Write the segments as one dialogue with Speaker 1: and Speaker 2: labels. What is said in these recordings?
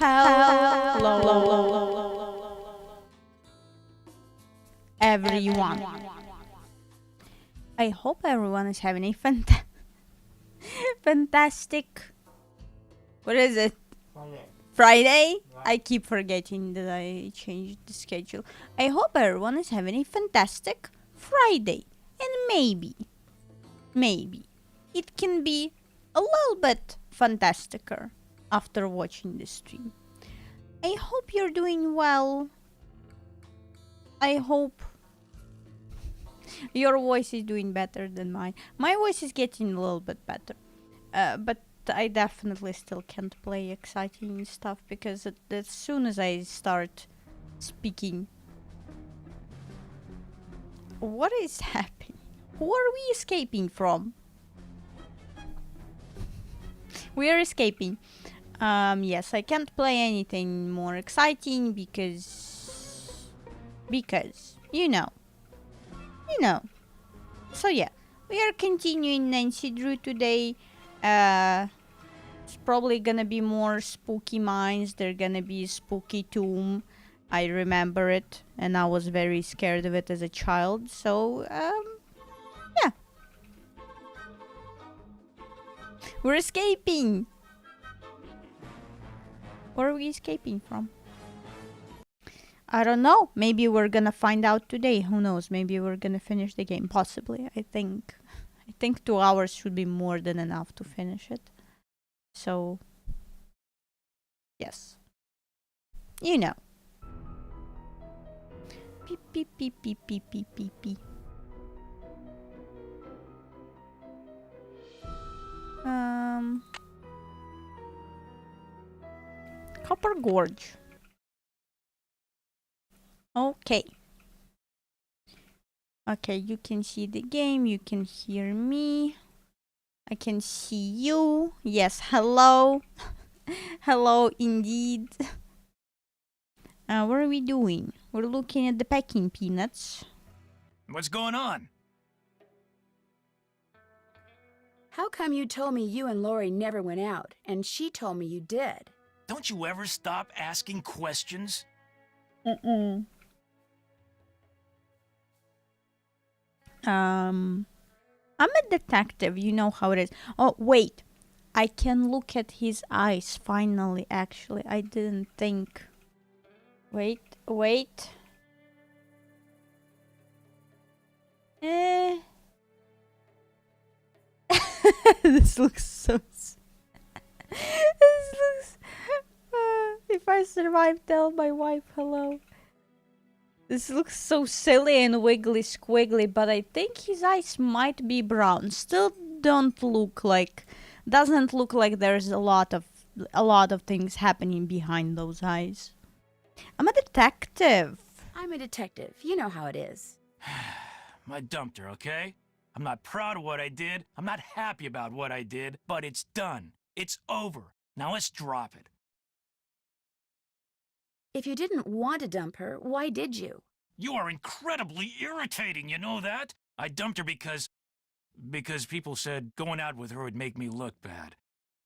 Speaker 1: Hello, everyone. I hope everyone is having a fantastic. What is it? Friday? I keep forgetting that I changed the schedule. I hope everyone is having a fantastic Friday. And maybe, it can be a little bit fantasticer after watching this stream. I hope you're doing well. I hope your voice is doing better than mine. My voice is getting a little bit better. But I definitely still can't play exciting stuff because as soon as I start speaking... What is happening? Who are we escaping from? We are escaping. Yes, I can't play anything more exciting because, you know. So yeah, we are continuing Nancy Drew today. It's probably gonna be more spooky mines. They're gonna be spooky tomb. I remember it, and I was very scared of it as a child. So yeah, we're escaping. Where are we escaping from? I don't know. Maybe we're gonna find out today. Who knows? Maybe we're gonna finish the game. Possibly. I think 2 hours should be more than enough to finish it. So, yes. You know. Beep, beep, beep, beep, beep, beep, beep, beep. Copper Gorge. Okay. Okay, you can see the game, you can hear me. I can see you. Yes, hello. Hello, indeed. What are we doing? We're looking at the packing peanuts.
Speaker 2: What's going on?
Speaker 3: How come you told me you and Lori never went out, and she told me you did?
Speaker 2: Don't you ever stop asking questions?
Speaker 1: I'm a detective, you know how it is. Oh, wait. I can look at his eyes, finally, actually. I didn't think. Wait. This looks so... This looks... if I survive, tell my wife hello. This looks so silly and wiggly squiggly, but I think his eyes might be brown. Still doesn't look like there's a lot of things happening behind those eyes. I'm a detective.
Speaker 3: I'm a detective. You know how it is.
Speaker 2: I dumped her, okay? I'm not proud of what I did. I'm not happy about what I did, but it's done. It's over. Now let's drop it.
Speaker 3: If you didn't want to dump her, why did you?
Speaker 2: You are incredibly irritating, you know that? I dumped her because people said going out with her would make me look bad.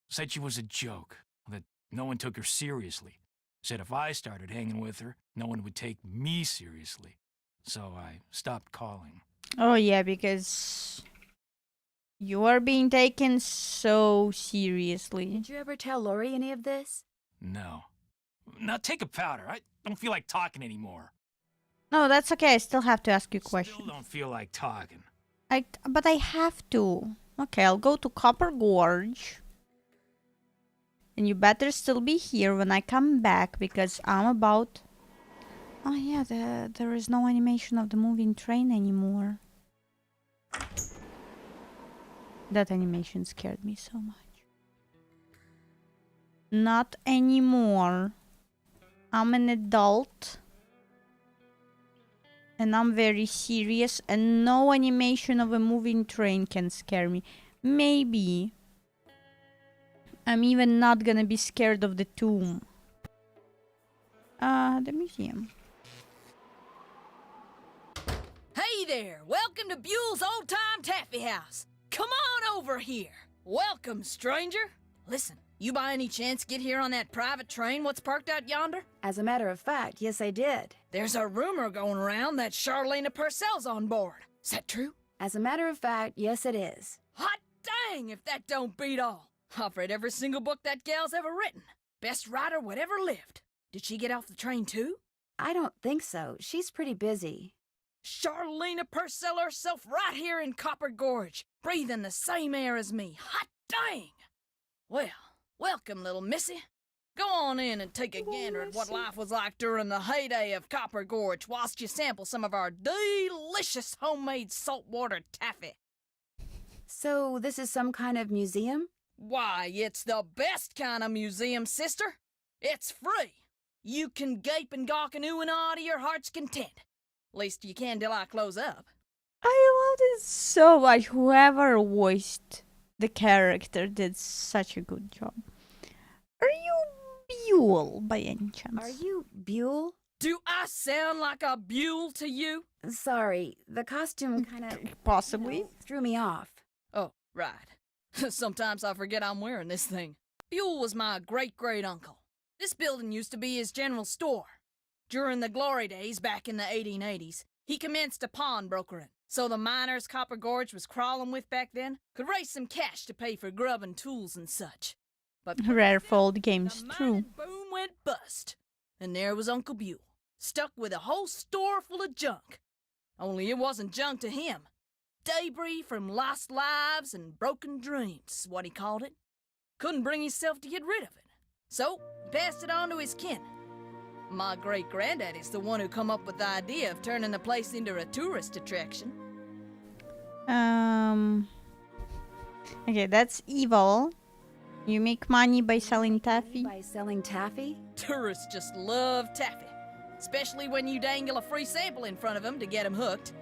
Speaker 2: Said she was a joke, that no one took her seriously. Said if I started hanging with her, no one would take me seriously. So I stopped calling.
Speaker 1: Oh yeah, because you are being taken so seriously.
Speaker 3: Did you ever tell Lori any of this?
Speaker 2: No. Now take a powder. I don't feel like talking anymore.
Speaker 1: No, that's okay. I still have to ask you questions.
Speaker 2: Still don't feel like talking.
Speaker 1: But I have to. Okay, I'll go to Copper Gorge. And you better still be here when I come back because I'm about... Oh yeah, there is no animation of the moving train anymore. That animation scared me so much. Not anymore. I'm an adult. And I'm very serious, and no animation of a moving train can scare me. Maybe I'm even not gonna be scared of the tomb. The museum.
Speaker 4: Hey there! Welcome to Buell's Old Time Taffy House. Come on over here. Welcome, stranger. Listen, you by any chance get here on that private train what's parked out yonder?
Speaker 3: As a matter of fact, yes, I did.
Speaker 4: There's a rumor going around that Charlena Purcell's on board. Is that true?
Speaker 3: As a matter of fact, yes, it is.
Speaker 4: Hot dang if that don't beat all. I've read every single book that gal's ever written. Best writer whatever lived. Did she get off the train too?
Speaker 3: I don't think so. She's pretty busy.
Speaker 4: Charlena Purcell herself right here in Copper Gorge, breathing the same air as me. Hot dang! Well, welcome, little missy. Go on in and take a gander at what life was like during the heyday of Copper Gorge whilst you sample some of our delicious homemade saltwater taffy.
Speaker 3: So, this is some kind of museum?
Speaker 4: Why, it's the best kind of museum, sister. It's free. You can gape and gawk and ooh and ah to your heart's content. Least you can till I close up.
Speaker 1: I loved it so much. Whoever voiced the character did such a good job. Are you Buell by any chance?
Speaker 3: Are you Buell?
Speaker 4: Do I sound like a Buell to you?
Speaker 3: Sorry, the costume kind of
Speaker 1: Possibly.
Speaker 3: threw me off.
Speaker 4: Oh, right. Sometimes I forget I'm wearing this thing. Buell was my great-great-uncle. This building used to be his general store. During the glory days back in the 1880s, he commenced a pawnbrokering, so the miners Copper Gorge was crawling with back then could raise some cash to pay for grub and tools and such. But
Speaker 1: Rare Fold Games,
Speaker 4: the
Speaker 1: true.
Speaker 4: mining boom went bust, and there was Uncle Buell, stuck with a whole store full of junk. Only it wasn't junk to him. Debris from lost lives and broken dreams is what he called it. Couldn't bring himself to get rid of it, so he passed it on to his kin. My great-granddaddy's the one who come up with the idea of turning the place into a tourist attraction.
Speaker 1: Okay, that's evil. You make money by selling taffy.
Speaker 3: By selling taffy?
Speaker 4: Tourists just love taffy, especially when you dangle a free sample in front of them to get them hooked.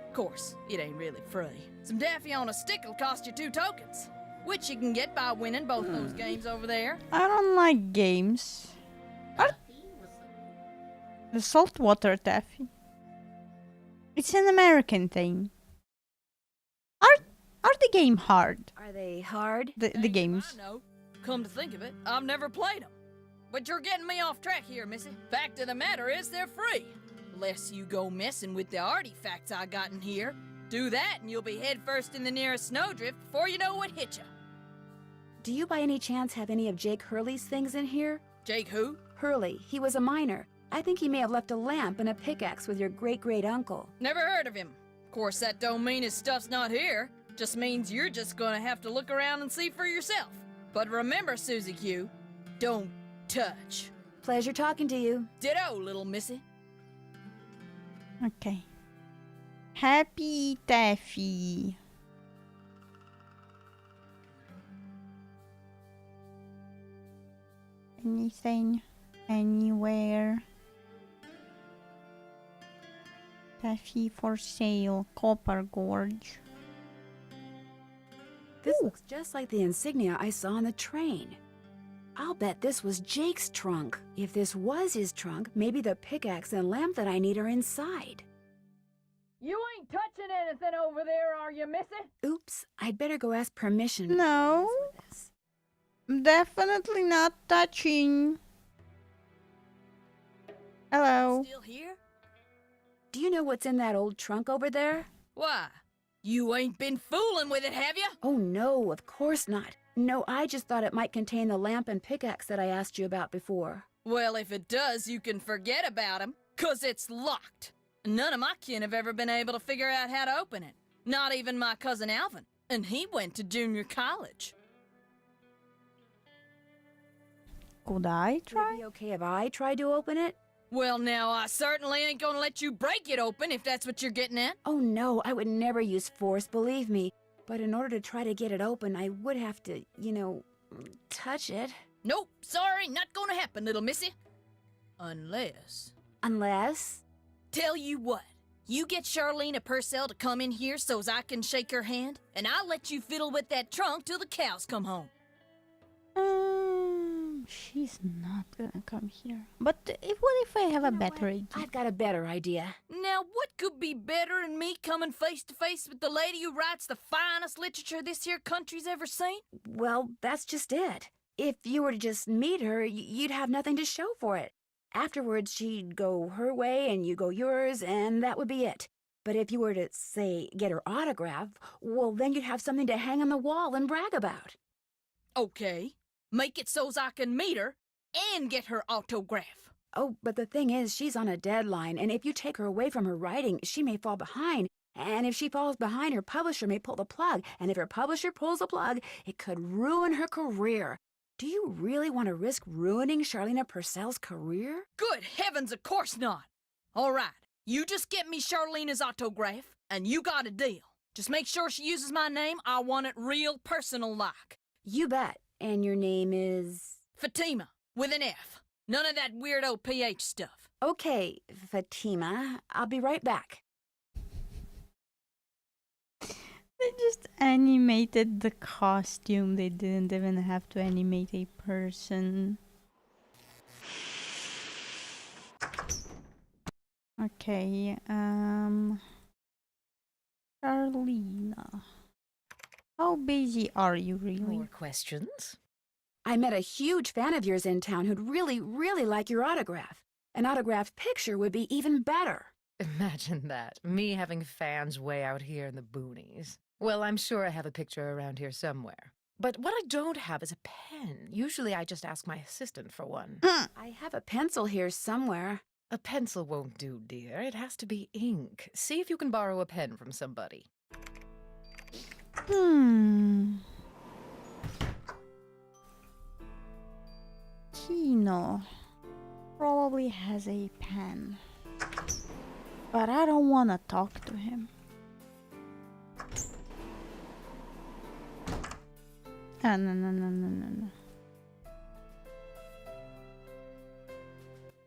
Speaker 4: Of course, it ain't really free. Some taffy on a stick will cost you 2 tokens, which you can get by winning both those games over there.
Speaker 1: I don't like games. The saltwater taffy. It's an American thing. Are the game hard?
Speaker 3: Are they hard?
Speaker 1: The games.
Speaker 4: I know. Come to think of it, I've never played them. But you're getting me off track here, missy. Fact of the matter is they're free. Unless you go messing with the artifacts I got in here. Do that and you'll be headfirst in the nearest snowdrift before you know what hit you.
Speaker 3: Do you by any chance have any of Jake Hurley's things in here?
Speaker 4: Jake who?
Speaker 3: Hurley, he was a miner. I think he may have left a lamp and a pickaxe with your great-great-uncle.
Speaker 4: Never heard of him. Of course, that don't mean his stuff's not here. Just means you're just gonna have to look around and see for yourself. But remember, Susie Q, don't touch.
Speaker 3: Pleasure talking to you.
Speaker 4: Ditto, little missy.
Speaker 1: Okay. Happy taffy. Anything, anywhere. Taffy for sale, Copper Gorge.
Speaker 3: This looks just like the insignia I saw on the train. I'll bet this was Jake's trunk. If this was his trunk, maybe the pickaxe and lamp that I need are inside.
Speaker 4: You ain't touching anything over there, are you, missy?
Speaker 3: Oops, I'd better go ask permission.
Speaker 1: No.
Speaker 3: For this.
Speaker 1: Definitely not touching. Hello.
Speaker 4: Still here?
Speaker 3: Do you know what's in that old trunk over there?
Speaker 4: Why? You ain't been fooling with it, have you?
Speaker 3: Oh no, of course not. No, I just thought it might contain the lamp and pickaxe that I asked you about before.
Speaker 4: Well, if it does, you can forget about him, 'cause it's locked. None of my kin have ever been able to figure out how to open it. Not even my cousin Alvin, and he went to junior college.
Speaker 1: Could I
Speaker 3: Would it
Speaker 1: try?
Speaker 3: be okay if I tried to open it?
Speaker 4: Well, now, I certainly ain't gonna let you break it open if that's what you're getting at.
Speaker 3: Oh no, I would never use force, believe me. But in order to try to get it open, I would have to, touch it.
Speaker 4: Nope, sorry, not gonna happen, little missy. Unless...
Speaker 3: Unless...
Speaker 4: Tell you what, you get Charlena Purcell to come in here so's I can shake her hand, and I'll let you fiddle with that trunk till the cows come home.
Speaker 1: She's not gonna come here. But what if I have a
Speaker 3: You know
Speaker 1: better
Speaker 3: what?
Speaker 1: idea?
Speaker 3: I've got a better idea.
Speaker 4: Now, what could be better than me coming face to face with the lady who writes the finest literature this here country's ever seen?
Speaker 3: Well, that's just it. If you were to just meet her, you'd have nothing to show for it. Afterwards, she'd go her way and you go yours, and that would be it. But if you were to, say, get her autograph, well, then you'd have something to hang on the wall and brag about.
Speaker 4: Okay. Make it so's I can meet her and get her autograph.
Speaker 3: Oh, but the thing is, she's on a deadline, and if you take her away from her writing, she may fall behind. And if she falls behind, her publisher may pull the plug. And if her publisher pulls the plug, it could ruin her career. Do you really want to risk ruining Charlena Purcell's career?
Speaker 4: Good heavens, of course not. All right, you just get me Charlena's autograph, and you got a deal. Just make sure she uses my name. I want it real personal-like.
Speaker 3: You bet. And your name is...
Speaker 4: Fatima, with an F. None of that weirdo PH stuff.
Speaker 3: Okay, Fatima. I'll be right back.
Speaker 1: They just animated the costume. They didn't even have to animate a person. Okay, Charlena. How busy are you really?
Speaker 5: More questions?
Speaker 3: I met a huge fan of yours in town who'd really, really like your autograph. An autographed picture would be even better.
Speaker 5: Imagine that. Me having fans way out here in the boonies. Well, I'm sure I have a picture around here somewhere. But what I don't have is a pen. Usually I just ask my assistant for one.
Speaker 3: I have a pencil here somewhere.
Speaker 5: A pencil won't do, dear. It has to be ink. See if you can borrow a pen from somebody.
Speaker 1: Kino probably has a pen. But I don't want to talk to him. No.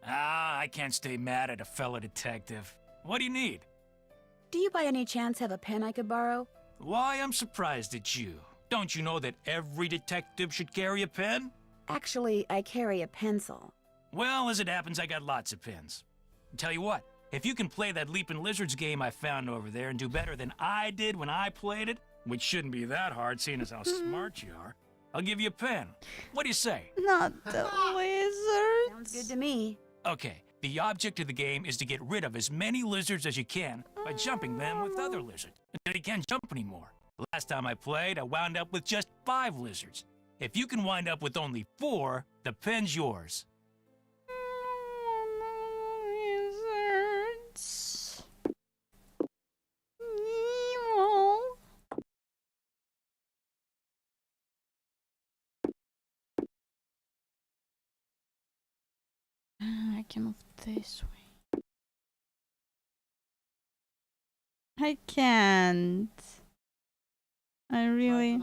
Speaker 2: I can't stay mad at a fellow detective. What do you need?
Speaker 3: Do you by any chance have a pen I could borrow?
Speaker 2: Why, I'm surprised at you. Don't you know that every detective should carry a pen?
Speaker 3: Actually, I carry a pencil.
Speaker 2: Well, as it happens, I got lots of pens. Tell you what, if you can play that Leaping Lizards game I found over there and do better than I did when I played it, which shouldn't be that hard seeing as how smart you are, I'll give you a pen. What do you say?
Speaker 1: Not the lizard.
Speaker 3: Sounds good to me.
Speaker 2: Okay, the object of the game is to get rid of as many lizards as you can by jumping them with other lizards until you can't jump anymore. Last time I played, I wound up with just 5 lizards. If you can wind up with only 4, the pen's yours.
Speaker 1: Lizards. Nemo. I can move this way. I can't. I really...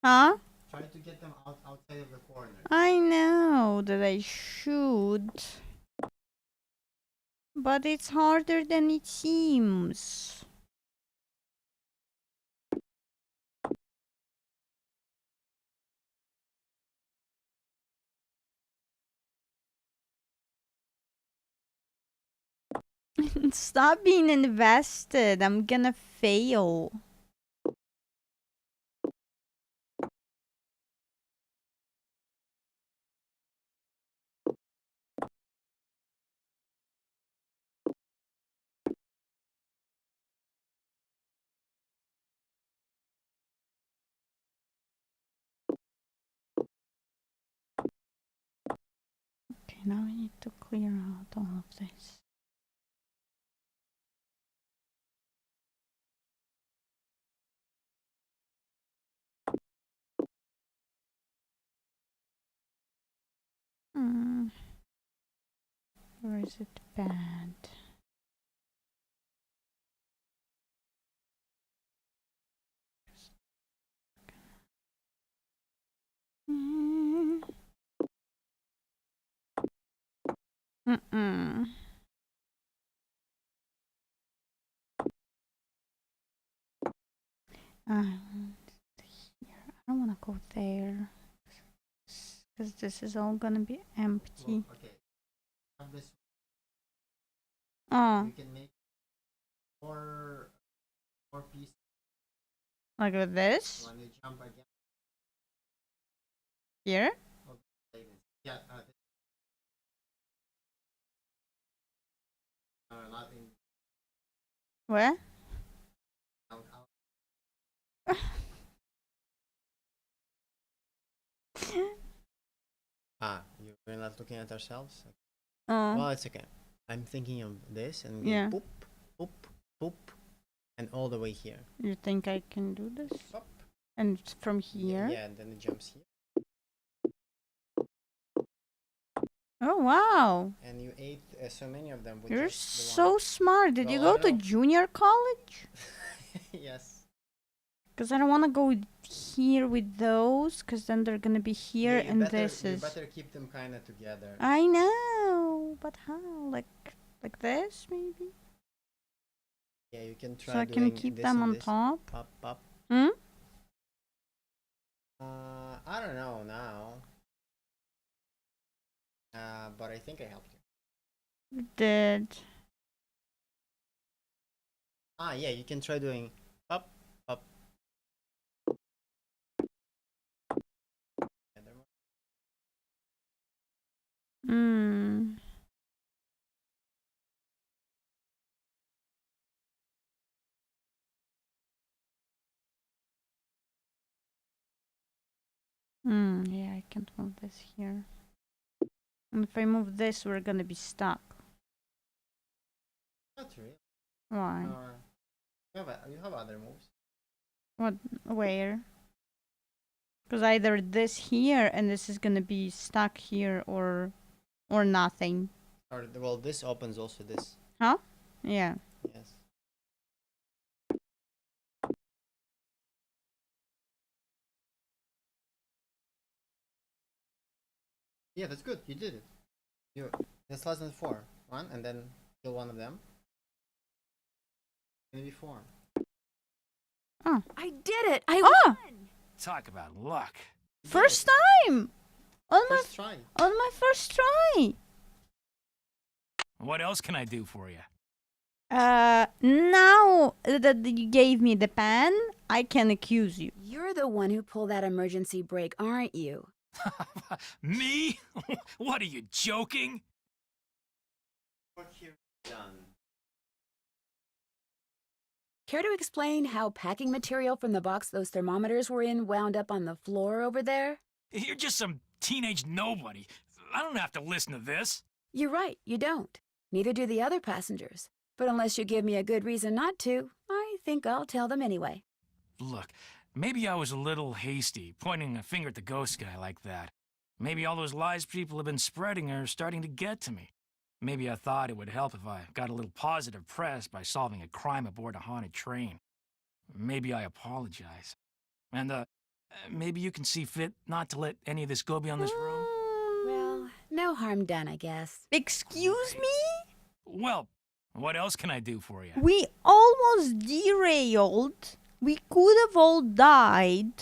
Speaker 1: Huh?
Speaker 6: Try to get them outside of the corner.
Speaker 1: I know that I should. But it's harder than it seems. Stop being invested. I'm gonna fail. Okay, now we need to clear out all of this. Or is it bad? Mm-mm. Here. I don't want to go there. Because this is all gonna be empty.
Speaker 6: Well, okay. Have this.
Speaker 1: Oh,
Speaker 6: You can make four pieces
Speaker 1: like with this?
Speaker 6: when you jump again.
Speaker 1: Here?
Speaker 6: Yeah. Not in.
Speaker 1: Where?
Speaker 6: Out. We're not looking at ourselves. Well, it's okay. I'm thinking of this and
Speaker 1: Yeah.
Speaker 6: boop, boop, boop, and all the way here.
Speaker 1: You think I can do this?
Speaker 6: Up.
Speaker 1: And from here?
Speaker 6: Yeah, and then it jumps here.
Speaker 1: Oh, wow.
Speaker 6: And you ate so many of them with
Speaker 1: You're
Speaker 6: just the
Speaker 1: so smart. Did you
Speaker 6: Well,
Speaker 1: go
Speaker 6: I
Speaker 1: to
Speaker 6: know.
Speaker 1: junior college?
Speaker 6: one. Yes.
Speaker 1: Because I don't want to go here with those, because then they're going to be here,
Speaker 6: Yeah, you
Speaker 1: and
Speaker 6: better,
Speaker 1: this
Speaker 6: you
Speaker 1: is...
Speaker 6: better keep them kind of together.
Speaker 1: I know, but how? Like this, maybe?
Speaker 6: Yeah, you can try
Speaker 1: So I can
Speaker 6: doing
Speaker 1: keep
Speaker 6: this
Speaker 1: them
Speaker 6: and
Speaker 1: on
Speaker 6: this.
Speaker 1: top?
Speaker 6: Up, up.
Speaker 1: Hmm?
Speaker 6: I don't know now. But I think I helped you.
Speaker 1: Did.
Speaker 6: Yeah, you can try doing up, up.
Speaker 1: Hmm. Yeah, I can't move this here. And if I move this, we're gonna be stuck.
Speaker 6: Not really.
Speaker 1: Why?
Speaker 6: You have other moves.
Speaker 1: What? Where? Because either this here and this is gonna be stuck here, or nothing.
Speaker 6: Or well, this opens also this.
Speaker 1: Huh? Yeah.
Speaker 6: Yes. Yeah, that's good. You did it. That's less than 4. One, and then kill one of them. Maybe 4.
Speaker 3: I did it! I
Speaker 1: Ah!
Speaker 3: won!
Speaker 2: Talk about luck.
Speaker 1: First time! On my
Speaker 6: First try.
Speaker 1: first try!
Speaker 2: What else can I do for you?
Speaker 1: Now that you gave me the pen, I can accuse you.
Speaker 3: You're the one who pulled that emergency brake, aren't you?
Speaker 2: Me? What are you joking?
Speaker 6: What you've done.
Speaker 3: Care to explain how packing material from the box those thermometers were in wound up on the floor over there?
Speaker 2: You're just some teenage nobody. I don't have to listen to this.
Speaker 3: You're right, you don't. Neither do the other passengers. But unless you give me a good reason not to, I think I'll tell them anyway.
Speaker 2: Look, maybe I was a little hasty, pointing a finger at the ghost guy like that. Maybe all those lies people have been spreading are starting to get to me. Maybe I thought it would help if I got a little positive press by solving a crime aboard a haunted train. Maybe I apologize. And, maybe you can see fit not to let any of this go beyond this room?
Speaker 3: Well, no harm done, I guess.
Speaker 1: Excuse me?
Speaker 2: Well, what else can I do for you?
Speaker 1: We almost derailed. We could have all died.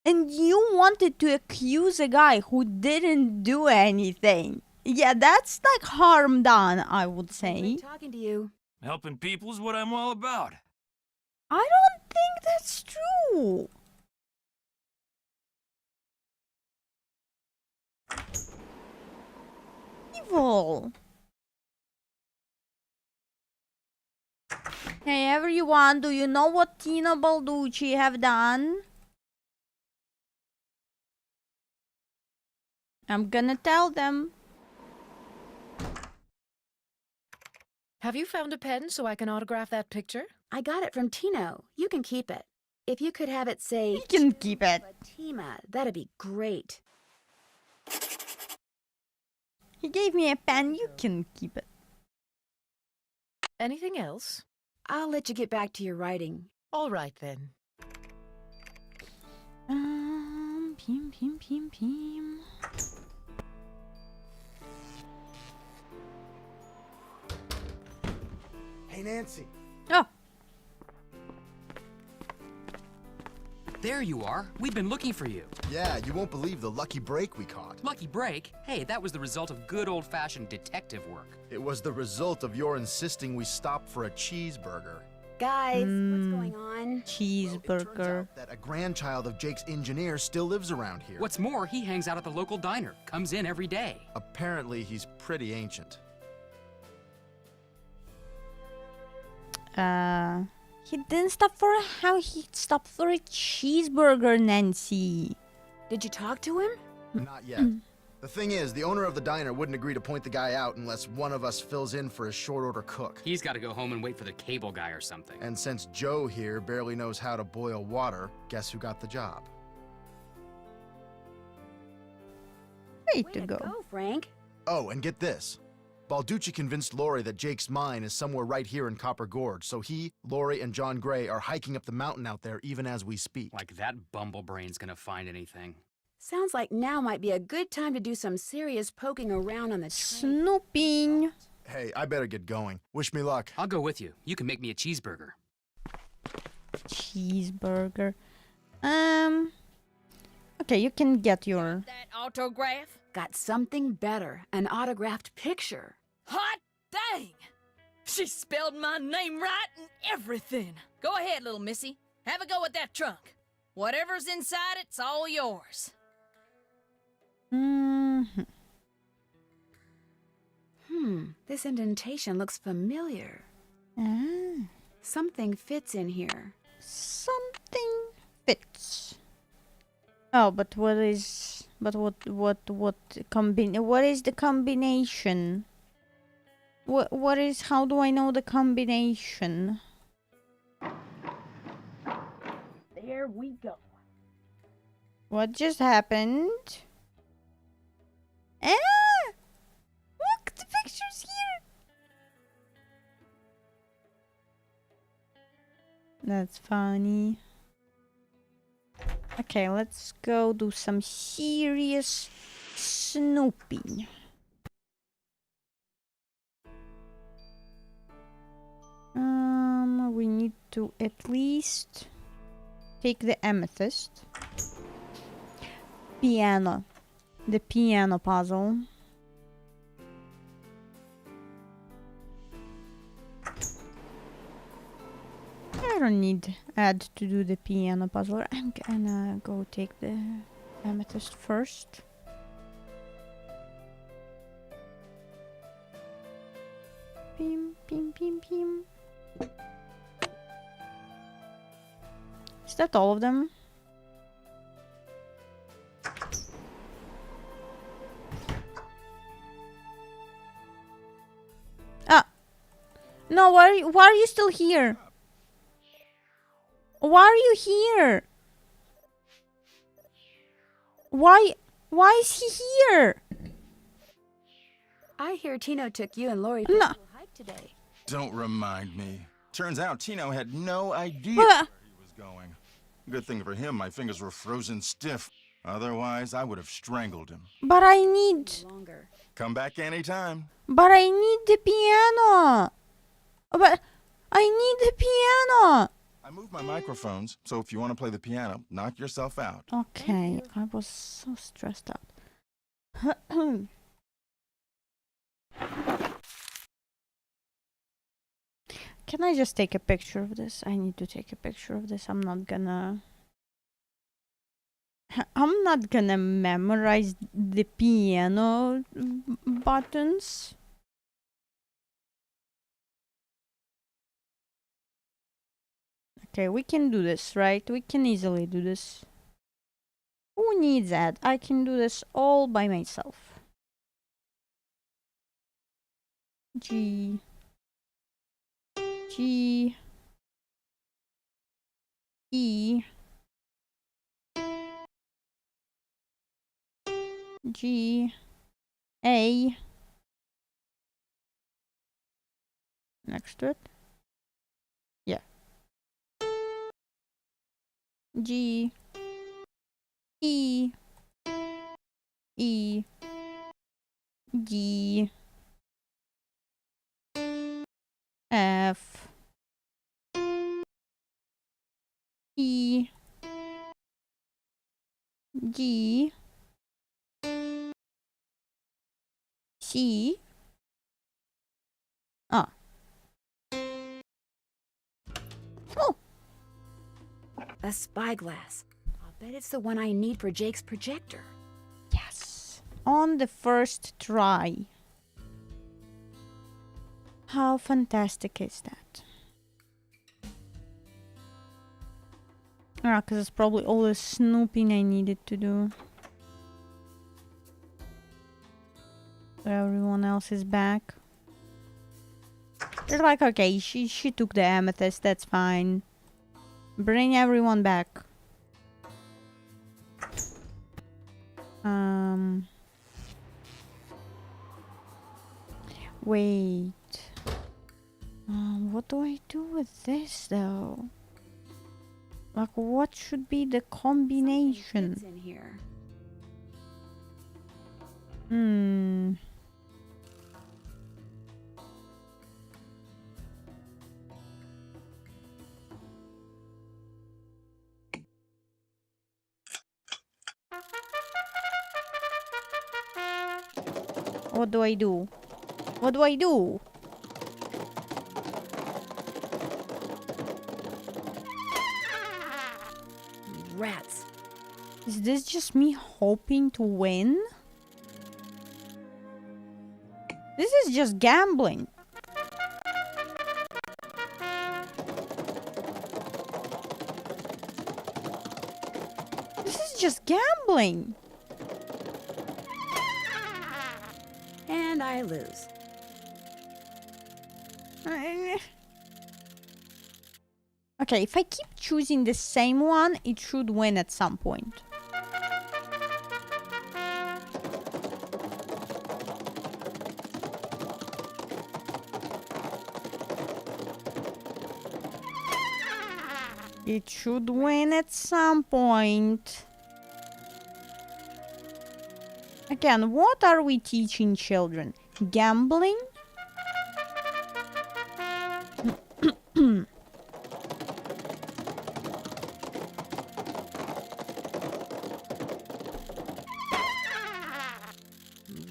Speaker 1: And you wanted to accuse a guy who didn't do anything. Yeah, that's like harm done, I would say.
Speaker 3: Great talking to you.
Speaker 2: Helping people is what I'm all about.
Speaker 1: I don't think that's true. Evil. Hey everyone, do you know what Tina Balducci have done? I'm gonna tell them.
Speaker 5: Have you found a pen so I can autograph that picture?
Speaker 3: I got it from Tino. You can keep it. If you could have it say
Speaker 1: You can keep it.
Speaker 3: Fatima, that'd be great.
Speaker 1: He gave me a pen, you can keep it.
Speaker 5: Anything else?
Speaker 3: I'll let you get back to your writing.
Speaker 5: All right then.
Speaker 1: Pim, pim, pim, pim.
Speaker 7: Hey, Nancy.
Speaker 1: Oh,
Speaker 8: There you are. We've been looking for you.
Speaker 7: Yeah, you won't believe the lucky break we caught.
Speaker 8: Lucky break? Hey, that was the result of good old-fashioned detective work.
Speaker 7: It was the result of your insisting we stop for a cheeseburger.
Speaker 3: Guys, what's going on?
Speaker 7: It turns
Speaker 1: Cheeseburger.
Speaker 7: out that a grandchild of Jake's engineer still lives around here.
Speaker 8: What's more, he hangs out at the local diner, comes in every day.
Speaker 7: Apparently, he's pretty ancient.
Speaker 1: He didn't stop for how he stopped for a cheeseburger, Nancy.
Speaker 3: Did you talk to him?
Speaker 7: Not yet. The thing is, the owner of the diner wouldn't agree to point the guy out unless one of us fills in for his short order cook.
Speaker 8: He's got to go home and wait for the cable guy or something.
Speaker 7: And since Joe here barely knows how to boil water, guess who got the job?
Speaker 1: Way
Speaker 3: Way
Speaker 1: to go.
Speaker 3: Frank.
Speaker 7: Oh, and get this. Balducci convinced Lori that Jake's mine is somewhere right here in Copper Gorge, so he, Lori, and John Gray are hiking up the mountain out there even as we speak.
Speaker 8: Like that bumblebrain's gonna find anything.
Speaker 3: Sounds like now might be a good time to do some serious poking around on the train.
Speaker 1: Snooping.
Speaker 7: Hey, I better get going. Wish me luck.
Speaker 8: I'll go with you. You can make me a cheeseburger.
Speaker 1: Cheeseburger. Okay, you can get your...
Speaker 4: That autograph?
Speaker 3: Got something better. An autographed picture.
Speaker 4: Hot dang! She spelled my name right and everything. Go ahead, little missy. Have a go at that trunk. Whatever's inside, it's all yours.
Speaker 3: This indentation looks familiar. Something fits in here.
Speaker 1: Something fits. Oh, but what is... But what is the combination? What is... How do I know the combination?
Speaker 4: There we go.
Speaker 1: What just happened? Ah! Look, the picture's here! That's funny. Okay, let's go do some serious snooping. We need to at least take the amethyst. Piano. The piano puzzle. I don't need Ed to do the piano puzzle. I'm gonna go take the amethyst first. Pim, pim, pim, pim. Is that all of them? Ah! No, why are you still here? Why are you here? Why is he here?
Speaker 3: I hear Tino took you and Lori for a
Speaker 1: No.
Speaker 3: little hike today.
Speaker 9: Don't remind me. Turns out Tino had no idea
Speaker 1: But-
Speaker 9: where he was going. Good thing for him, my fingers were frozen stiff. Otherwise, I would have strangled him.
Speaker 1: But I need
Speaker 3: Longer.
Speaker 9: Come back anytime.
Speaker 1: the piano. But I need the piano.
Speaker 9: I moved my microphones, so if you want to play the piano, knock yourself out.
Speaker 1: Okay, I was so stressed out. Can I just take a picture of this? I need to take a picture of this. I'm not gonna memorize the piano buttons. Okay, we can do this, right? We can easily do this. Who needs that? I can do this all by myself. G. G. E. G. A. Next to it. Yeah. G. E. E. G. F. E. G. C. Ah. Oh,
Speaker 3: A spyglass. I'll bet it's the one I need for Jake's projector.
Speaker 1: yes. On the first try. How fantastic is that? Ah, because it's probably all the snooping I needed to do. So everyone else is back. They're like, okay, she took the amethyst, that's fine. Bring everyone back. Wait. What do I do with this though? Like, what should be the
Speaker 3: Something
Speaker 1: combination?
Speaker 3: fits in here.
Speaker 1: What do I do? What do I do?
Speaker 3: Rats.
Speaker 1: Is this just me hoping to win? This is just gambling. This is just gambling.
Speaker 3: And I lose.
Speaker 1: Okay, if I keep choosing the same one, it should win at some point. It should win at some point. Again, what are we teaching children? Gambling?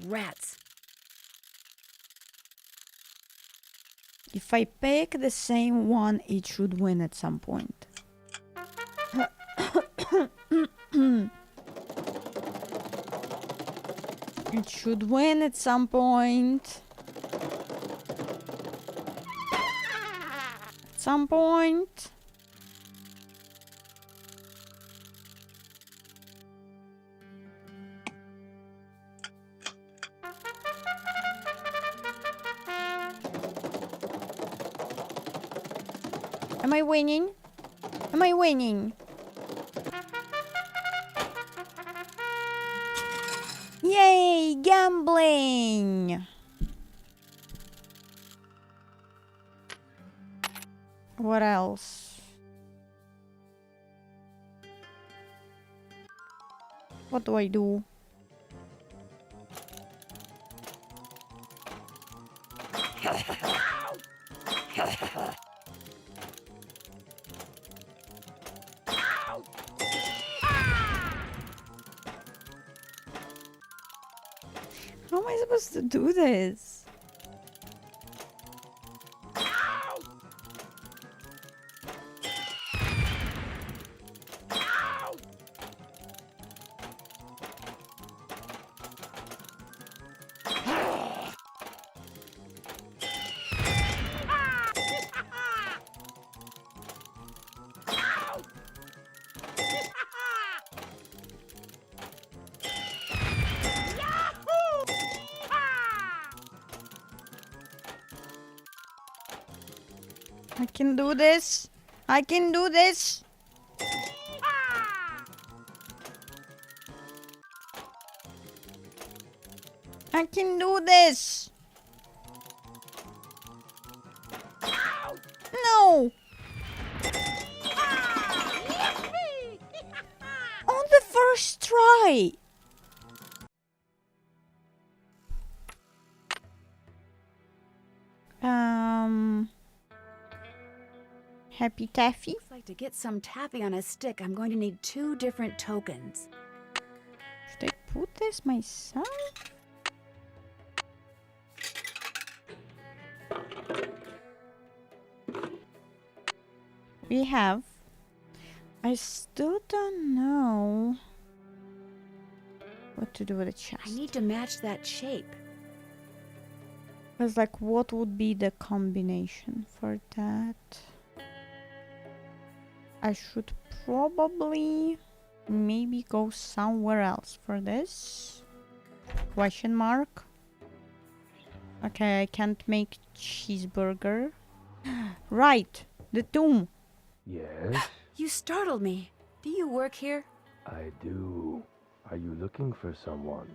Speaker 3: Rats.
Speaker 1: If I pick the same one, it should win at some point. It should win at some point. At some point. Am I winning? Am I winning? Yay! Gambling! What else? What do I do? How am I supposed to do this? I can do this. I can do this. I can do this. No. On the first try. Happy Taffy?
Speaker 3: Looks like to get some taffy on a stick, I'm going to need 2 different tokens.
Speaker 1: Should I put this myself? We have. I still don't know what to do with the chest.
Speaker 3: I need to match that shape.
Speaker 1: Because, like, what would be the combination for that? I should probably maybe go somewhere else for this. Question mark. Okay, I can't make cheeseburger. Right, the tomb.
Speaker 10: Yes,
Speaker 3: You startled me. Do you work here?
Speaker 10: I do. Are you looking for someone?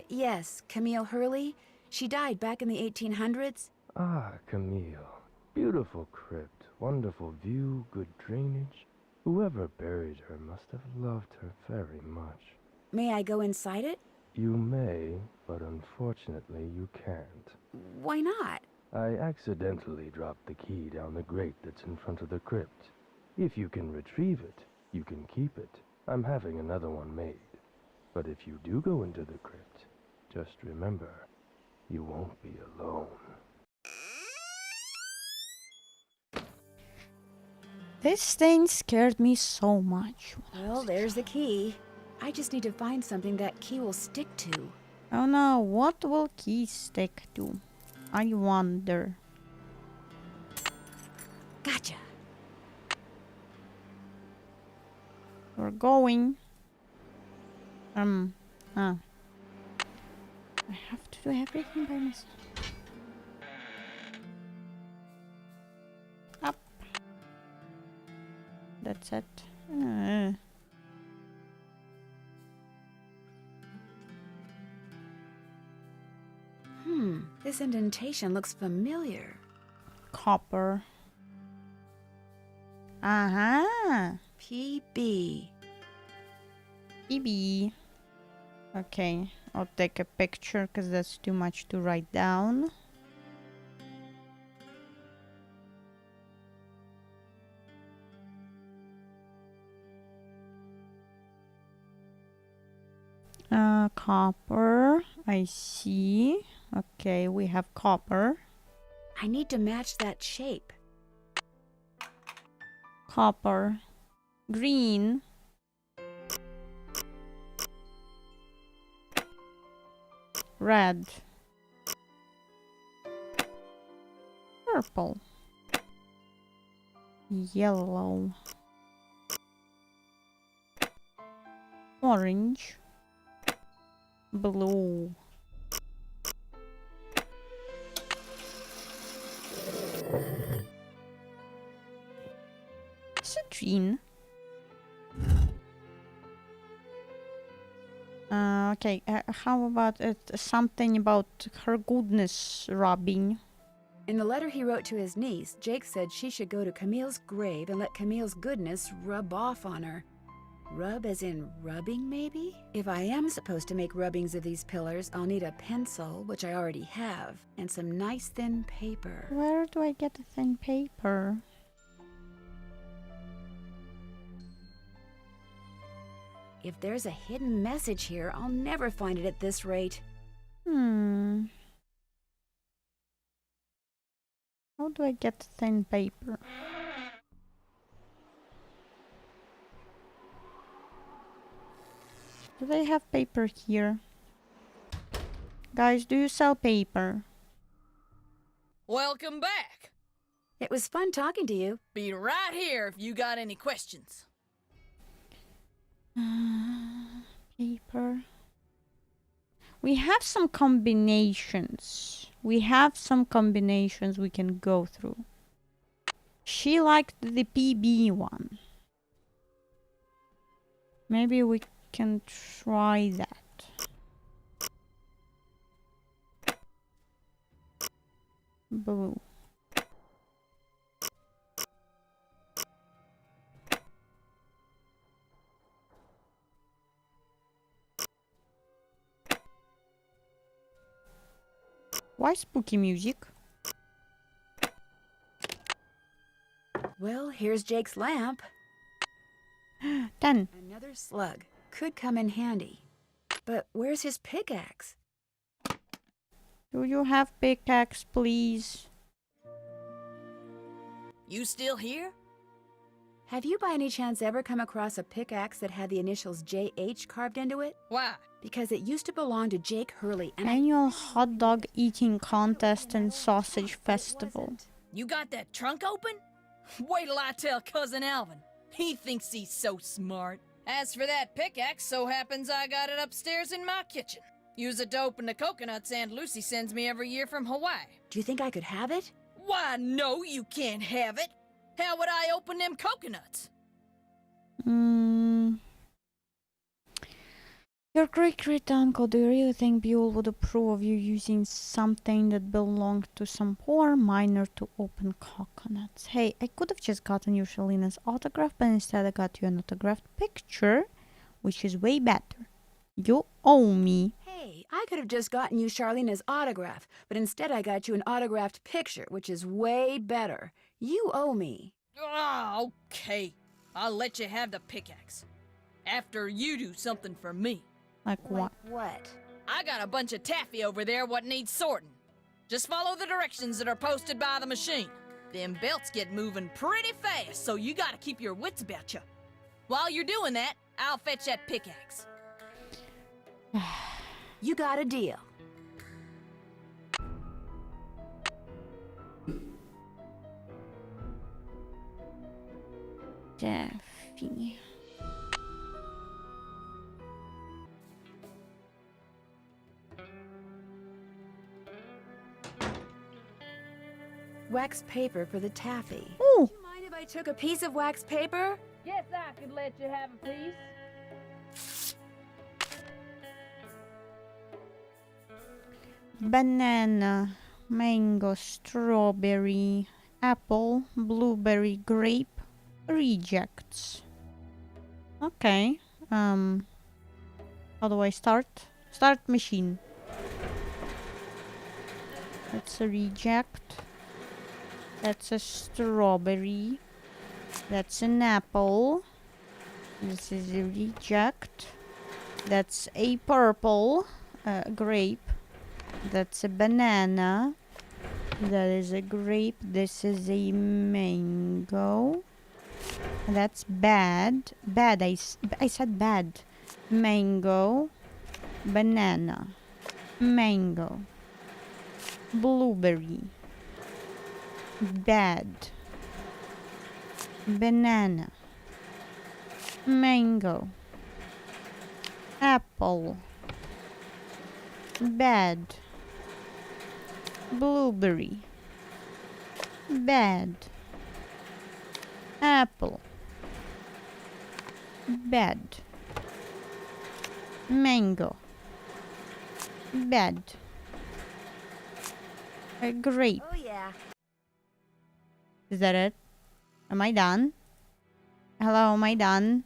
Speaker 3: Yes, Camille Hurley. She died back in the 1800s.
Speaker 10: Ah, Camille. Beautiful crypt, wonderful view, good drainage. Whoever buried her must have loved her very much.
Speaker 3: May I go inside it?
Speaker 10: You may, but unfortunately you can't.
Speaker 3: Why not?
Speaker 10: I accidentally dropped the key down the grate that's in front of the crypt. If you can retrieve it, you can keep it. I'm having another one made. But if you do go into the crypt, just remember, you won't be alone.
Speaker 1: This thing scared me so much.
Speaker 3: Well, there's the key. I just need to find something that key will stick to.
Speaker 1: Oh no, what will key stick to? I wonder.
Speaker 3: Gotcha.
Speaker 1: We're going. I have to do everything by myself. Up. That's it.
Speaker 3: This indentation looks familiar.
Speaker 1: Copper. Uh-huh.
Speaker 3: PB.
Speaker 1: PB. Okay, I'll take a picture because that's too much to write down. Copper. I see. Okay, we have copper.
Speaker 3: I need to match that shape.
Speaker 1: Copper. Green. Red. Purple. Yellow. Orange. Blue. Citrine. Okay, how about something about her goodness rubbing?
Speaker 3: In the letter he wrote to his niece, Jake said she should go to Camille's grave and let Camille's goodness rub off on her. Rub as in rubbing, maybe? If I am supposed to make rubbings of these pillars, I'll need a pencil, which I already have, and some nice thin paper.
Speaker 1: Where do I get the thin paper?
Speaker 3: If there's a hidden message here, I'll never find it at this rate.
Speaker 1: How do I get thin paper? Do they have paper here? Guys, do you sell paper?
Speaker 4: Welcome back.
Speaker 3: It was fun talking to you.
Speaker 4: Be right here if you got any questions.
Speaker 1: Paper. We have some combinations. We can go through. She liked the PB one. Maybe we can try that. Blue. Why spooky music?
Speaker 3: Well, here's Jake's lamp.
Speaker 1: 10.
Speaker 3: Another slug. Could come in handy. But where's his pickaxe?
Speaker 1: Do you have pickaxe, please?
Speaker 4: You still here?
Speaker 3: Have you by any chance ever come across a pickaxe that had the initials JH carved into it?
Speaker 4: Why?
Speaker 3: Because it used to belong to Jake Hurley, and
Speaker 1: Annual hot dog eating contest and sausage festival.
Speaker 4: You got that trunk open? Wait till I tell Cousin Alvin. He thinks he's so smart. As for that pickaxe, so happens I got it upstairs in my kitchen. Use it to open the coconuts Aunt Lucy sends me every year from Hawaii.
Speaker 3: Do you think I could have it?
Speaker 4: Why, no, you can't have it. How would I open them coconuts?
Speaker 1: Your great-great-uncle, do you really think Buell would approve of you using something that belonged to some poor miner to open coconuts? Hey, I could have just gotten you Shalina's autograph, but instead I got you an autographed picture, which is way better. You owe me.
Speaker 3: Hey, I could have just gotten you Charlena's autograph, but instead I got you an autographed picture, which is way better. You owe me.
Speaker 4: Oh, okay. I'll let you have the pickaxe. After you do something for me.
Speaker 1: Like what?
Speaker 3: What?
Speaker 4: I got a bunch of taffy over there what needs sorting. Just follow the directions that are posted by the machine. Them belts get moving pretty fast, so you gotta keep your wits about you. While you're doing that, I'll fetch that pickaxe.
Speaker 3: You got a deal.
Speaker 1: Taffy.
Speaker 3: Wax paper for the taffy.
Speaker 1: Ooh.
Speaker 3: Do you mind if I took a piece of wax paper?
Speaker 4: Guess I could let you have a piece.
Speaker 1: Banana, mango, strawberry, apple, blueberry, grape, rejects. Okay. How do I start? Start machine. That's a reject. That's a strawberry. That's an apple. This is a reject. That's a purple grape. That's a banana. That is a grape. This is a mango. That's bad. Bad. I said bad. Mango. Banana. Mango. Blueberry. Bad. Banana. Mango. Apple. Bad. Blueberry. Bad. Apple. Bad. Mango. Bad. A grape.
Speaker 3: Oh, yeah.
Speaker 1: Is that it? Am I done? Hello, am I done?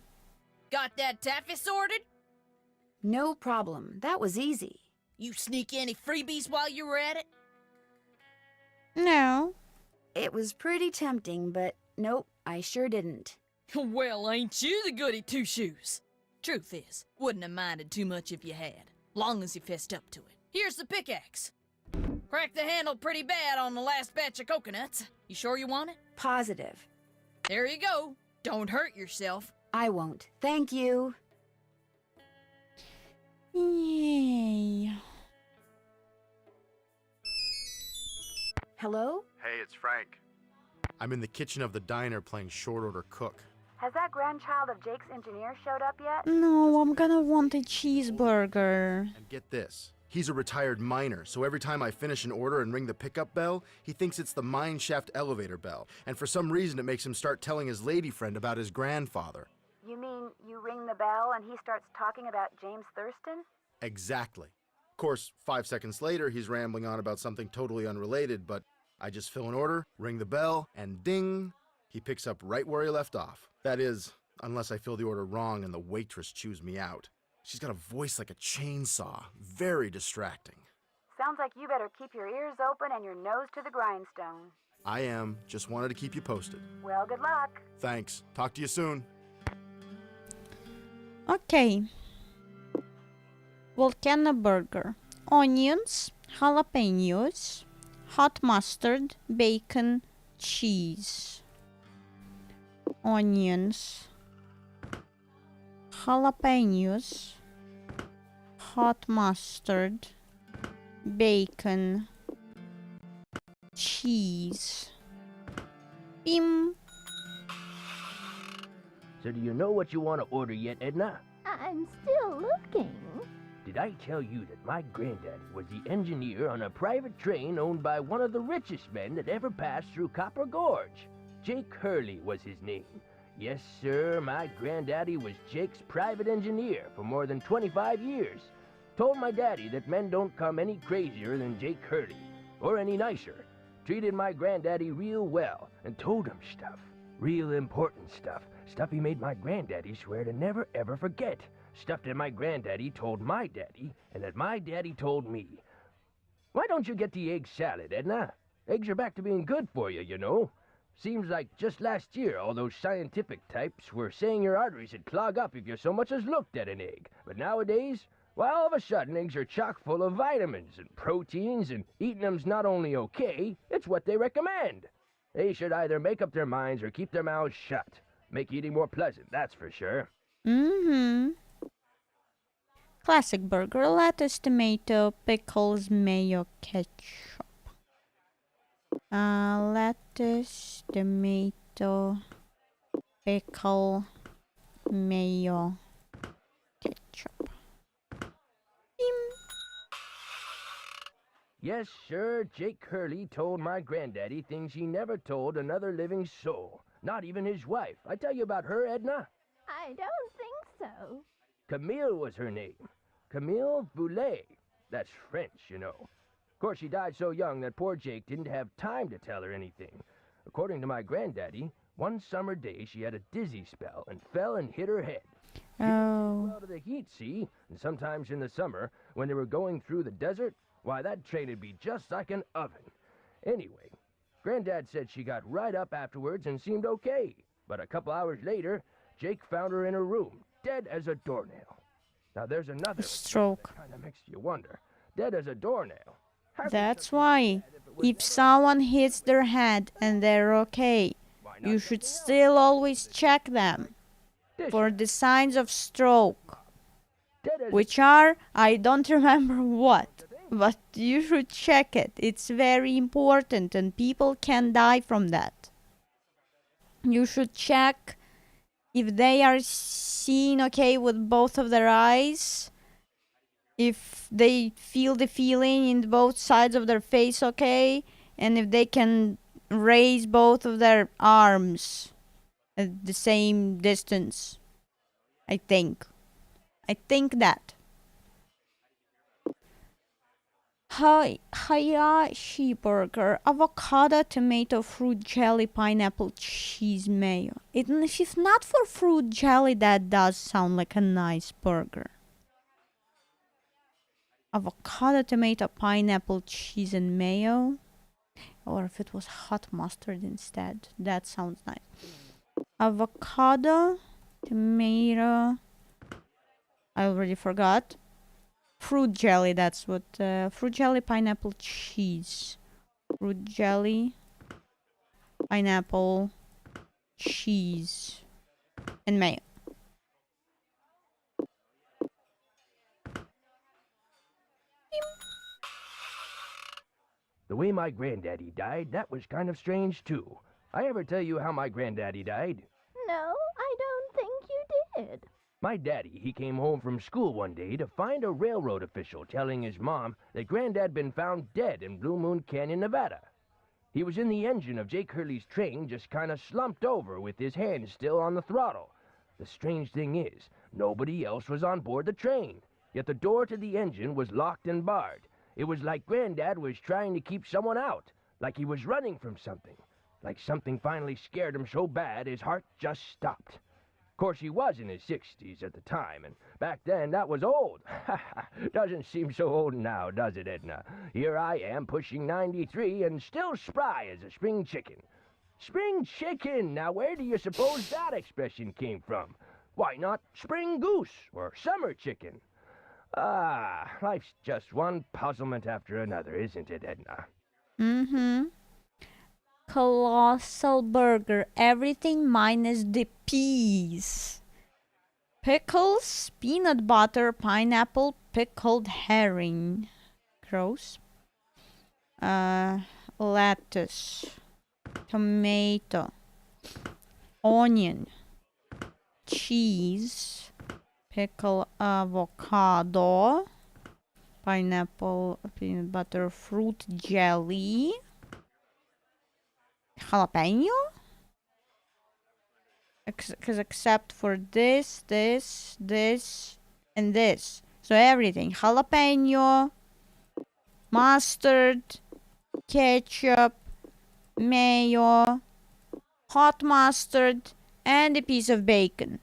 Speaker 4: Got that taffy sorted?
Speaker 3: No problem. That was easy.
Speaker 4: You sneak any freebies while you were at it?
Speaker 1: No.
Speaker 3: It was pretty tempting, but nope, I sure didn't.
Speaker 4: Well, ain't you the goody two-shoes? Truth is, wouldn't have minded too much if you had, long as you fessed up to it. Here's the pickaxe. Cracked the handle pretty bad on the last batch of coconuts. You sure you want it?
Speaker 3: Positive.
Speaker 4: There you go. Don't hurt yourself.
Speaker 3: I won't. Thank you.
Speaker 1: Yay.
Speaker 3: Hello?
Speaker 7: Hey, it's Frank. I'm in the kitchen of the diner playing short order cook.
Speaker 3: Has that grandchild of Jake's engineer showed up yet?
Speaker 1: No, I'm gonna want a cheeseburger.
Speaker 7: And get this. He's a retired miner, so every time I finish an order and ring the pickup bell, he thinks it's the mine shaft elevator bell. And for some reason, it makes him start telling his lady friend about his grandfather.
Speaker 3: You mean you ring the bell and he starts talking about James Thurston?
Speaker 7: Exactly. Of course, 5 seconds later, he's rambling on about something totally unrelated, but I just fill an order, ring the bell, and ding, he picks up right where he left off. That is, unless I fill the order wrong and the waitress chews me out. She's got a voice like a chainsaw. Very distracting.
Speaker 3: Sounds like you better keep your ears open and your nose to the grindstone.
Speaker 7: I am. Just wanted to keep you posted.
Speaker 3: Well, good luck.
Speaker 7: Thanks. Talk to you soon.
Speaker 1: Okay. Volcano burger. Onions, jalapenos, hot mustard, bacon, cheese. onions, jalapenos, hot mustard, bacon, cheese. Bim.
Speaker 10: So do you know what you want to order yet, Edna?
Speaker 11: I'm still looking.
Speaker 10: Did I tell you that my granddaddy was the engineer on a private train owned by one of the richest men that ever passed through Copper Gorge? Jake Hurley was his name. Yes, sir, my granddaddy was Jake's private engineer for more than 25 years. Told my daddy that men don't come any crazier than Jake Hurley, or any nicer. Treated my granddaddy real well, and told him stuff. Real important stuff. Stuff he made my granddaddy swear to never ever forget. Stuff that my granddaddy told my daddy, and that my daddy told me. Why don't you get the egg salad, Edna? Eggs are back to being good for you, you know. Seems like just last year all those scientific types were saying your arteries would clog up if you so much as looked at an egg. But nowadays, well, all of a sudden eggs are chock full of vitamins and proteins, and eating them's not only okay, it's what they recommend. They should either make up their minds or keep their mouths shut. Make eating more pleasant, that's for sure.
Speaker 1: Mm-hmm. Classic burger, lettuce, tomato, pickles, mayo, ketchup. Lettuce, tomato, pickle, mayo, ketchup. Bim.
Speaker 10: Yes, sir, Jake Hurley told my granddaddy things he never told another living soul. Not even his wife. I tell you about her, Edna?
Speaker 11: I don't think so.
Speaker 10: Camille was her name. Camille Boulet. That's French, you know. Of course, she died so young that poor Jake didn't have time to tell her anything. According to my granddaddy, one summer day she had a dizzy spell and fell and hit her head.
Speaker 1: Oh.
Speaker 10: Well, to the heat, see? And sometimes in the summer, when they were going through the desert, why, that train would be just like an oven. Anyway, Granddad said she got right up afterwards and seemed okay. But a couple hours later, Jake found her in her room, dead as a doornail. Now there's another
Speaker 1: stroke.
Speaker 10: That kind of makes you wonder. Dead as a doornail.
Speaker 1: That's why, if someone hits their head and they're okay, you should still always check them for the signs of stroke, which are, I don't remember what, but you should check it. It's very important and people can die from that. You should check if they are seeing okay with both of their eyes, if they feel the feeling in both sides of their face okay, and if they can raise both of their arms at the same distance. I think that. Hayashi burger, avocado, tomato, fruit jelly, pineapple, cheese, mayo. If not for fruit jelly, that does sound like a nice burger. Avocado, tomato, pineapple, cheese, and mayo. Or if it was hot mustard instead. That sounds nice. Avocado, tomato. I already forgot. Fruit jelly, that's what. Fruit jelly, pineapple, cheese. Fruit jelly, pineapple, cheese, and mayo.
Speaker 10: The way my granddaddy died, that was kind of strange, too. I ever tell you how my granddaddy died?
Speaker 11: No, I don't think you did.
Speaker 10: My daddy, he came home from school one day to find a railroad official telling his mom that Granddad been found dead in Blue Moon Canyon, Nevada. He was in the engine of Jake Hurley's train, just kind of slumped over with his hands still on the throttle. The strange thing is, nobody else was on board the train, yet the door to the engine was locked and barred. It was like Granddad was trying to keep someone out, like he was running from something, like something finally scared him so bad his heart just stopped. Of course, he was in his 60s at the time, and back then that was old. Doesn't seem so old now, does it, Edna? Here I am, pushing 93, and still spry as a spring chicken. Spring chicken! Now where do you suppose that expression came from? Why not spring goose or summer chicken? Ah, life's just one puzzlement after another, isn't it, Edna?
Speaker 1: Mm-hmm. Colossal burger. Everything minus the peas. Pickles, peanut butter, pineapple, pickled herring. Gross. Lettuce. Tomato. Onion. Cheese. Pickle avocado. Pineapple, peanut butter, fruit jelly. Jalapeno? Because except for this, and this. So everything. Jalapeno, mustard, ketchup, mayo, hot mustard, and a piece of bacon.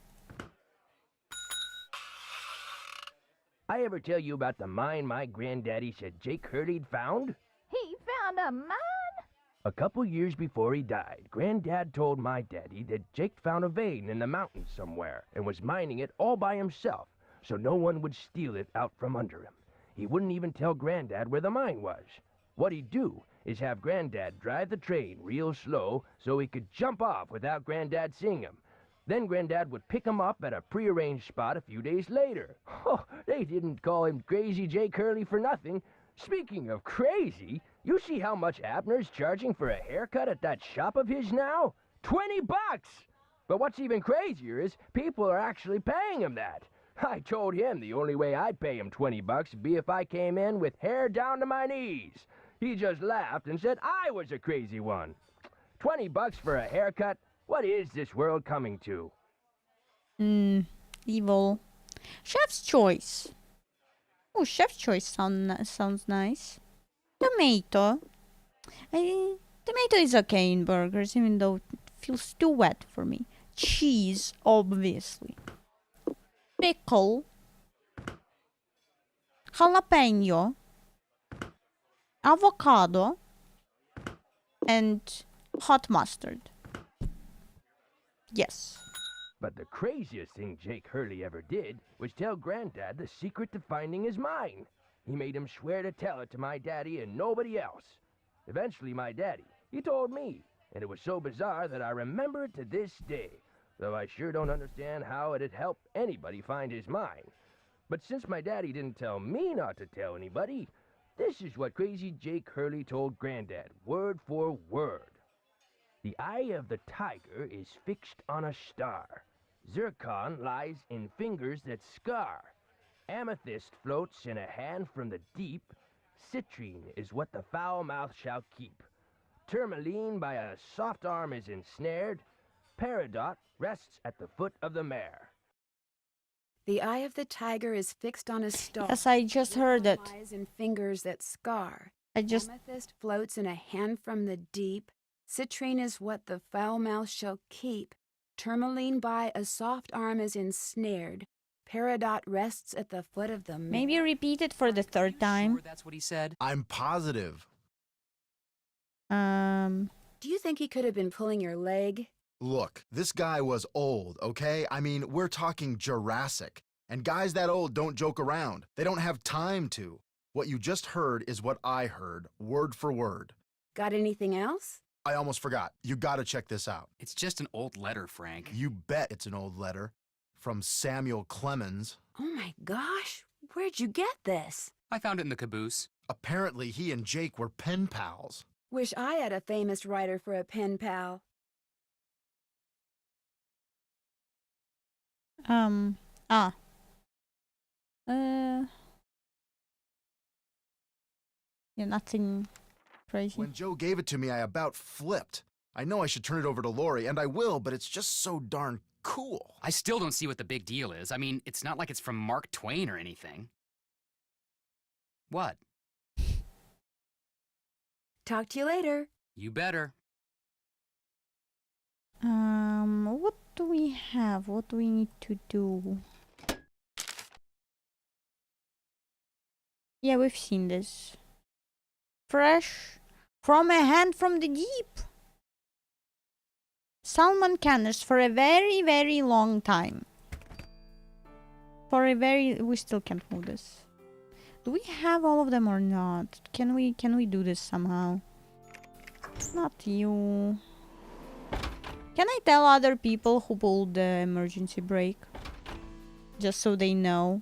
Speaker 10: I ever tell you about the mine my granddaddy said Jake Hurley'd found?
Speaker 11: He found a mine?
Speaker 10: A couple years before he died, Granddad told my daddy that Jake found a vein in the mountains somewhere and was mining it all by himself, so no one would steal it out from under him. He wouldn't even tell Granddad where the mine was. What he'd do is have Granddad drive the train real slow so he could jump off without Granddad seeing him. Then Granddad would pick him up at a prearranged spot a few days later. Oh, they didn't call him Crazy Jake Hurley for nothing. Speaking of crazy, you see how much Abner's charging for a haircut at that shop of his now? $20! But what's even crazier is people are actually paying him that. I told him the only way I'd pay him $20 would be if I came in with hair down to my knees. He just laughed and said I was a crazy one. $20 for a haircut? What is this world coming to?
Speaker 1: Evil. Chef's choice. Oh, chef's choice sounds nice. Tomato. Tomato is okay in burgers, even though it feels too wet for me. Cheese, obviously. Pickle. Jalapeno. Avocado. And hot mustard. Yes.
Speaker 10: But the craziest thing Jake Hurley ever did was tell Granddad the secret to finding his mine. He made him swear to tell it to my daddy and nobody else. Eventually, my daddy, he told me, and it was so bizarre that I remember it to this day, though I sure don't understand how it'd help anybody find his mine. But since my daddy didn't tell me not to tell anybody, this is what Crazy Jake Hurley told Granddad, word for word. The eye of the tiger is fixed on a star. Zircon lies in fingers that scar. Amethyst floats in a hand from the deep. Citrine is what the foul mouth shall keep. Tourmaline by a soft arm is ensnared. Peridot rests at the foot of the mare.
Speaker 3: The eye of the tiger is fixed on a star.
Speaker 1: Yes, I just heard it.
Speaker 3: Lies in fingers that scar.
Speaker 1: Amethyst
Speaker 3: floats in a hand from the deep. Citrine is what the foul mouth shall keep. Tourmaline by a soft arm is ensnared. Peridot rests at the foot of the mare.
Speaker 1: Maybe repeat it for the third time.
Speaker 8: Sure that's what he said?
Speaker 7: I'm positive.
Speaker 3: Do you think he could have been pulling your leg?
Speaker 7: Look, this guy was old, okay? I mean, we're talking Jurassic. And guys that old don't joke around. They don't have time to. What you just heard is what I heard, word for word.
Speaker 3: Got anything else?
Speaker 7: I almost forgot. You gotta check this out.
Speaker 8: It's just an old letter, Frank.
Speaker 7: You bet it's an old letter. From Samuel Clemens.
Speaker 3: Oh my gosh, where'd you get this?
Speaker 8: I found it in the caboose.
Speaker 7: Apparently he and Jake were pen pals.
Speaker 3: Wish I had a famous writer for a pen pal.
Speaker 1: Yeah, nothing crazy.
Speaker 7: When Joe gave it to me, I about flipped. I know I should turn it over to Lori, and I will, but it's just so darn cool.
Speaker 8: I still don't see what the big deal is. I mean, it's not like it's from Mark Twain or anything. What?
Speaker 3: Talk to you later.
Speaker 8: You better.
Speaker 1: What do we have? What do we need to do? Yeah, we've seen this. Fresh from a hand from the deep. Salmon canners for a very, very long time. We still can't move this. Do we have all of them or not? Can we do this somehow? Not you. Can I tell other people who pulled the emergency brake? Just so they know.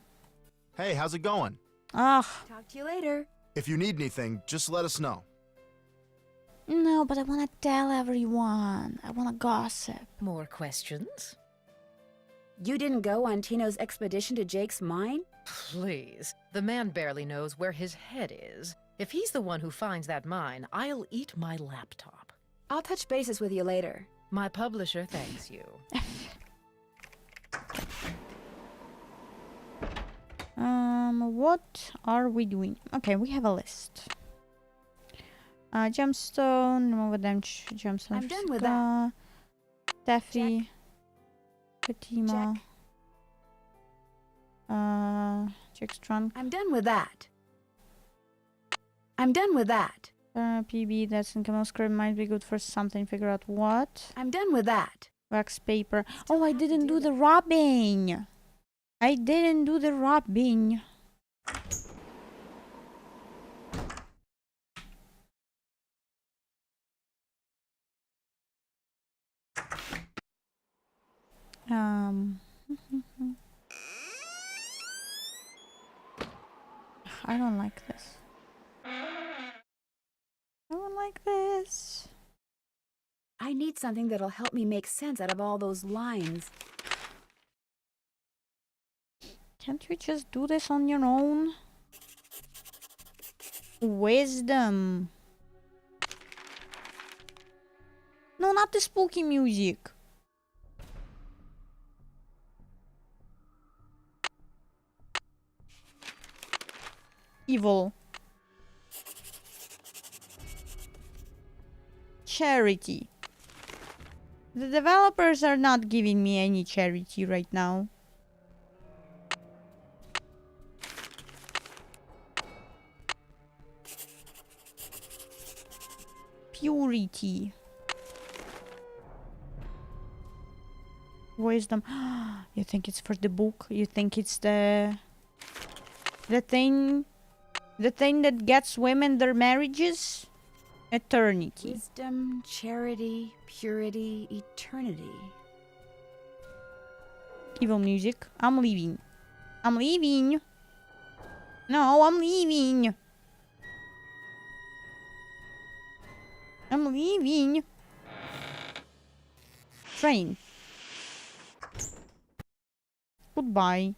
Speaker 7: Hey, how's it going?
Speaker 1: Ah.
Speaker 3: Talk to you later.
Speaker 7: If you need anything, just let us know.
Speaker 1: No, but I want to tell everyone. I want to gossip.
Speaker 5: More questions?
Speaker 3: You didn't go on Tino's expedition to Jake's mine?
Speaker 5: Please. The man barely knows where his head is. If he's the one who finds that mine, I'll eat my laptop.
Speaker 3: I'll touch bases with you later.
Speaker 5: My publisher thanks you.
Speaker 1: What are we doing? Okay, we have a list. Gemstone, remove them gemstone.
Speaker 3: I'm done with that.
Speaker 1: Taffy. Fatima. Jack's trunk.
Speaker 3: I'm done with that. I'm done with that.
Speaker 1: PB, that's in Camel script might be good for something. Figure out what.
Speaker 3: I'm done with that.
Speaker 1: Wax paper. Oh, I didn't do the rubbing. I didn't do the rubbing. I don't like this. I don't like this.
Speaker 3: I need something that'll help me make sense out of all those lines.
Speaker 1: Can't you just do this on your own? Wisdom. No, not the spooky music. Evil. Charity. The developers are not giving me any charity right now. Purity. Wisdom. You think it's for the book? You think it's the thing that gets women their marriages? Eternity.
Speaker 3: Wisdom, charity, purity, eternity.
Speaker 1: Evil music. I'm leaving. I'm leaving. No, I'm leaving. I'm leaving. Train. Goodbye.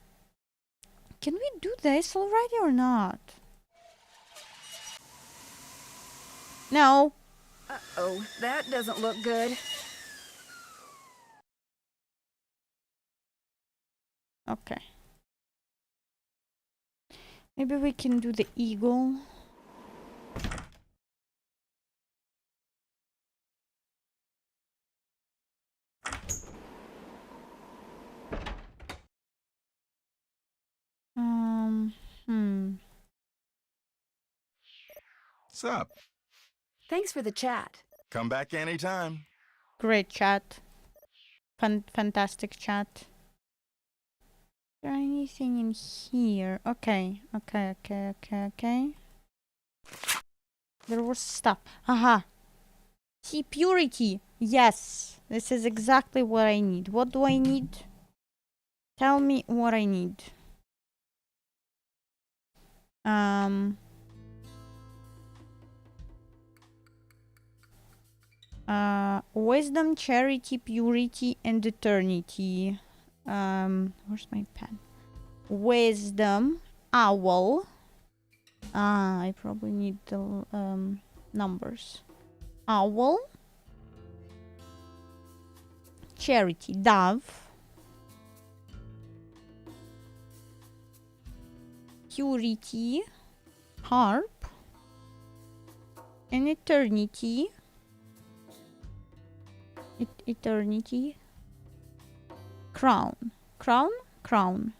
Speaker 1: Can we do this already or not? No.
Speaker 3: Uh-oh, that doesn't look good.
Speaker 1: Okay. Maybe we can do the eagle.
Speaker 9: What's up?
Speaker 3: Thanks for the chat.
Speaker 9: Come back anytime.
Speaker 1: Great chat. Fantastic chat. Is there anything in here? Okay. There was stuff. Aha. See, purity. Yes. This is exactly what I need. What do I need? Tell me what I need. Wisdom, charity, purity, and eternity. Where's my pen? Wisdom, owl. I probably need the numbers. Owl. Charity, dove. Purity, harp. And eternity. Eternity. Crown. Crown.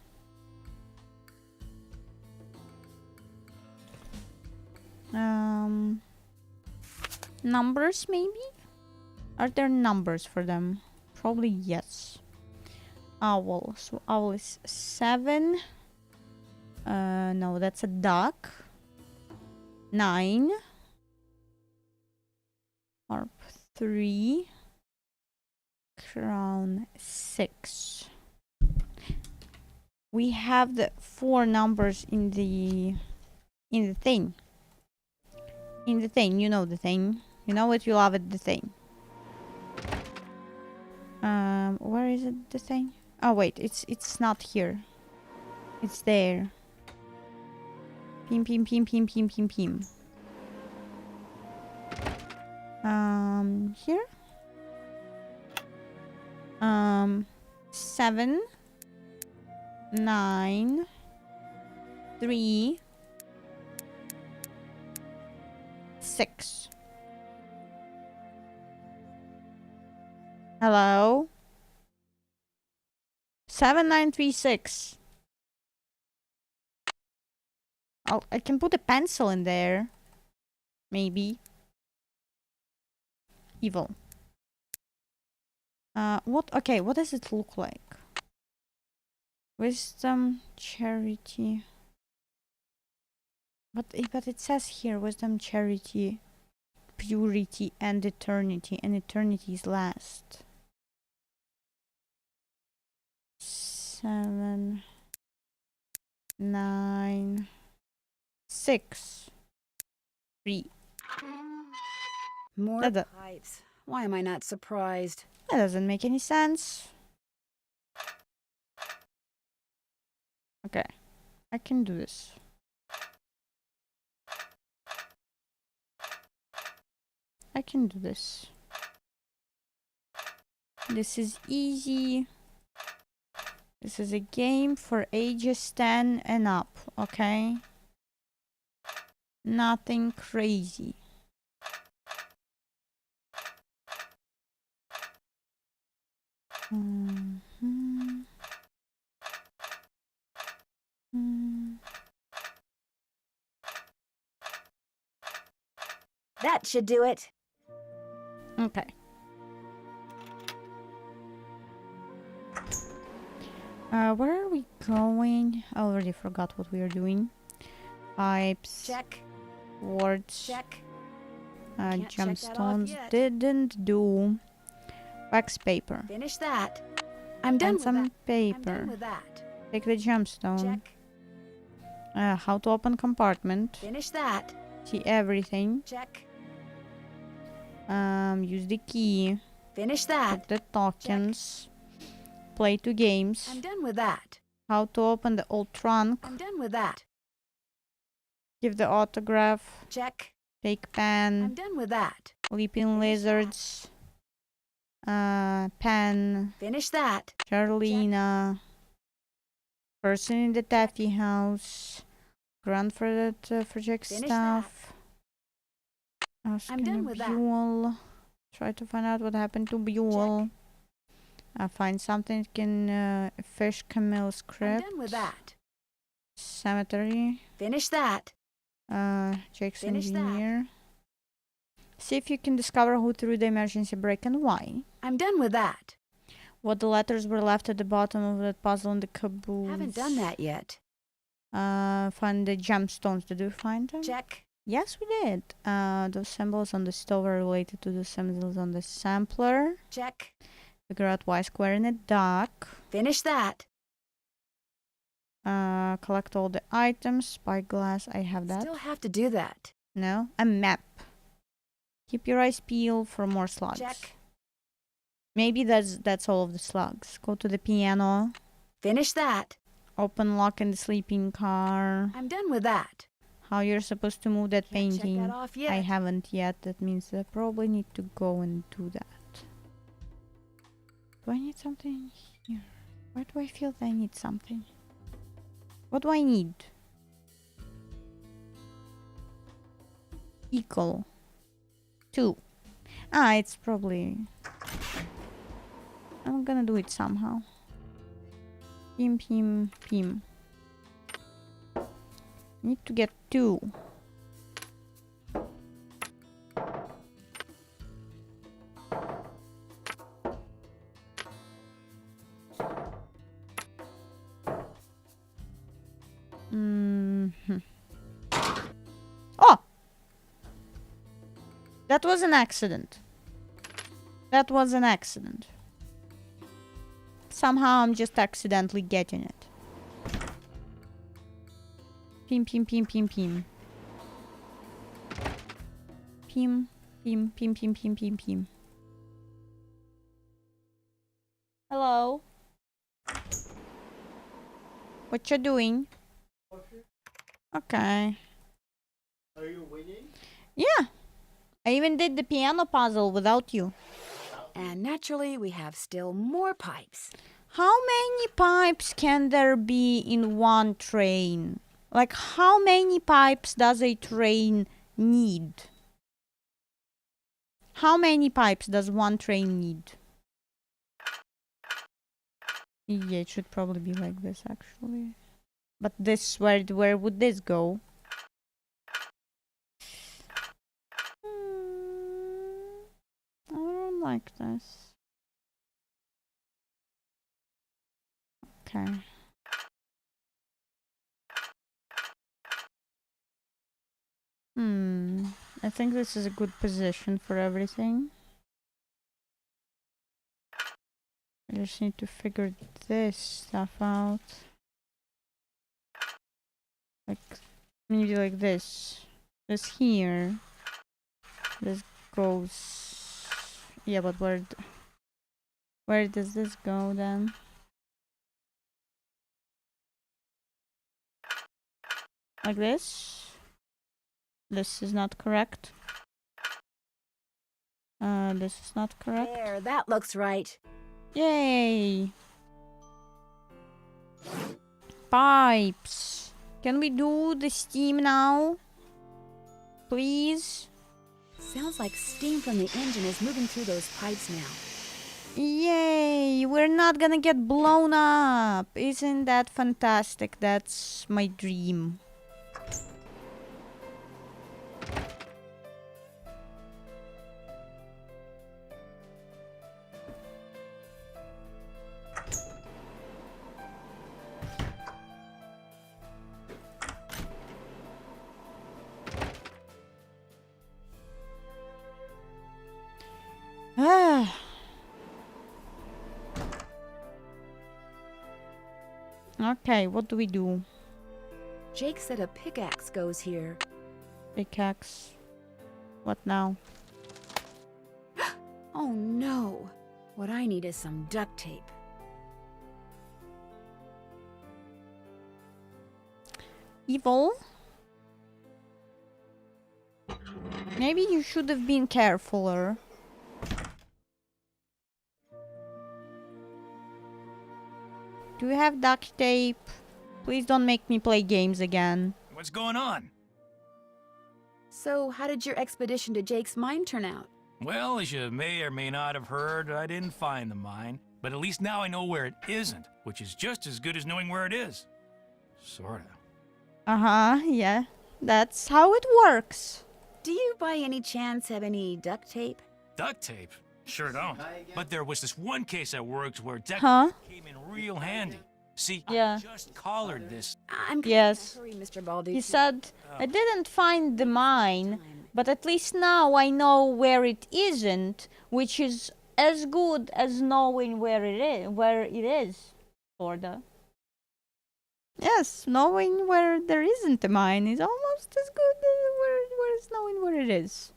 Speaker 1: Numbers maybe? Are there numbers for them? Probably yes. Owl. So owl is 7. No, that's a duck. 9. Harp 3. Crown 6. We have the 4 numbers in the thing. In the thing, you know the thing. You know what you love at the thing. Where is it, the thing? Oh wait, it's not here. It's there. Pim pim pim pim pim pim pim. Here. 7 9 3 6. Hello? 7936. I can put a pencil in there. Maybe. Evil. What? Okay, what does it look like? Wisdom, charity. But it says here wisdom, charity, purity, and eternity. And eternity is last. 7 9 6 3.
Speaker 3: More
Speaker 1: That-
Speaker 3: pipes. Why am I not surprised?
Speaker 1: That doesn't make any sense. Okay, I can do this. I can do this. This is easy. This is a game for ages 10 and up, okay? Nothing crazy.
Speaker 3: That should do it.
Speaker 1: Okay. Where are we going? I already forgot what we are doing. Pipes.
Speaker 3: Check.
Speaker 1: Wards.
Speaker 3: Check. Can't check that off
Speaker 1: Gemstones.
Speaker 3: yet.
Speaker 1: Didn't do. Wax paper.
Speaker 3: Finish that. I'm done
Speaker 1: And
Speaker 3: with
Speaker 1: some
Speaker 3: that. I'm
Speaker 1: paper.
Speaker 3: done with that.
Speaker 1: Take the gemstone.
Speaker 3: Check.
Speaker 1: How to open compartment.
Speaker 3: Finish that.
Speaker 1: See everything.
Speaker 3: Check.
Speaker 1: Use the key.
Speaker 3: Finish that.
Speaker 1: Put the tokens. Play 2 games.
Speaker 3: I'm done with that.
Speaker 1: How to open the old trunk.
Speaker 3: I'm done with that.
Speaker 1: Give the autograph.
Speaker 3: Check.
Speaker 1: Take
Speaker 3: I'm
Speaker 1: pen.
Speaker 3: done with that.
Speaker 1: Leaping lizards. Pen.
Speaker 3: Finish that.
Speaker 1: Charlena. Person in the taffy house. Grant for that project
Speaker 3: Finish
Speaker 1: stuff.
Speaker 3: I'm done with that.
Speaker 1: Buell. Try to find out what happened to Buell. Find something that can fish Camille's
Speaker 3: I'm
Speaker 1: crypt.
Speaker 3: done with that.
Speaker 1: Cemetery.
Speaker 3: Finish that.
Speaker 1: Jake's
Speaker 3: Finish that.
Speaker 1: engineer. See if you can discover who threw the emergency brake and why.
Speaker 3: I'm done with that.
Speaker 1: What the letters were left at the bottom of that puzzle in the caboose.
Speaker 3: Haven't done that yet.
Speaker 1: Find the gemstones. Did we find them?
Speaker 3: Check.
Speaker 1: Yes, we did. Those symbols on the stove are related to the symbols on the sampler.
Speaker 3: Check.
Speaker 1: Figure out Y square in a duck.
Speaker 3: Finish that.
Speaker 1: Collect all the items. Spyglass, I have that.
Speaker 3: Still have to do that.
Speaker 1: No, a map. Keep your eyes peeled for more slugs.
Speaker 3: Check.
Speaker 1: Maybe that's all of the slugs. Go to the piano.
Speaker 3: Finish that.
Speaker 1: Open lock in the sleeping car.
Speaker 3: I'm done with that.
Speaker 1: How you're supposed to move that
Speaker 3: Can't check
Speaker 1: painting.
Speaker 3: that off yet.
Speaker 1: I haven't yet. That means I probably need to go and do that. Do I need something here? Where do I feel that I need something? What do I need? Equal. 2. It's probably... I'm gonna do it somehow. Pim, pim, pim. Need to get 2. Oh! That was an accident. That was an accident. Somehow I'm just accidentally getting it. Pim, pim, pim, pim, pim. Pim, pim, pim, pim, pim, pim, pim. Hello? What you doing? Okay.
Speaker 6: Are you waiting?
Speaker 1: Yeah. I even did the piano puzzle without you.
Speaker 3: And naturally, we have still more pipes.
Speaker 1: How many pipes can there be in one train? Like, how many pipes does a train need? How many pipes does one train need? Yeah, it should probably be like this, actually. But this, where would this go? I don't like this. Okay. I think this is a good position for everything. I just need to figure this stuff out. Like, maybe like this. This here. This goes... Yeah, but where does this go then? Like this? This is not correct. This is not correct.
Speaker 3: There, that looks right.
Speaker 1: Yay! Pipes. Can we do the steam now? Please?
Speaker 3: Sounds like steam from the engine is moving through those pipes now.
Speaker 1: Yay! We're not gonna get blown up! Isn't that fantastic? That's my dream. Ah. Okay, what do we do?
Speaker 3: Jake said a pickaxe goes here.
Speaker 1: Pickaxe. What now?
Speaker 3: Oh no! What I need is some duct tape.
Speaker 1: Evil? Maybe you should have been carefuler. Do you have duct tape? Please don't make me play games again.
Speaker 2: What's going on?
Speaker 3: So, how did your expedition to Jake's mine turn out?
Speaker 2: Well, as you may or may not have heard, I didn't find the mine. But at least now I know where it isn't, which is just as good as knowing where it is. Sorta.
Speaker 1: Uh-huh, yeah. That's how it works.
Speaker 3: Do you by any chance have any duct tape?
Speaker 2: Duct tape? Sure don't. But there was this one case I worked where duct
Speaker 1: Huh?
Speaker 2: tape came in real handy. See,
Speaker 1: Yeah.
Speaker 2: I just collared this.
Speaker 3: I'm
Speaker 1: Yes.
Speaker 3: hurry, Mr. Baldy.
Speaker 1: He said, I didn't find the mine, but at least now I know where it isn't, which is as good as knowing where it is, sorta. Yes, knowing where there isn't a mine is almost as good as knowing where it is.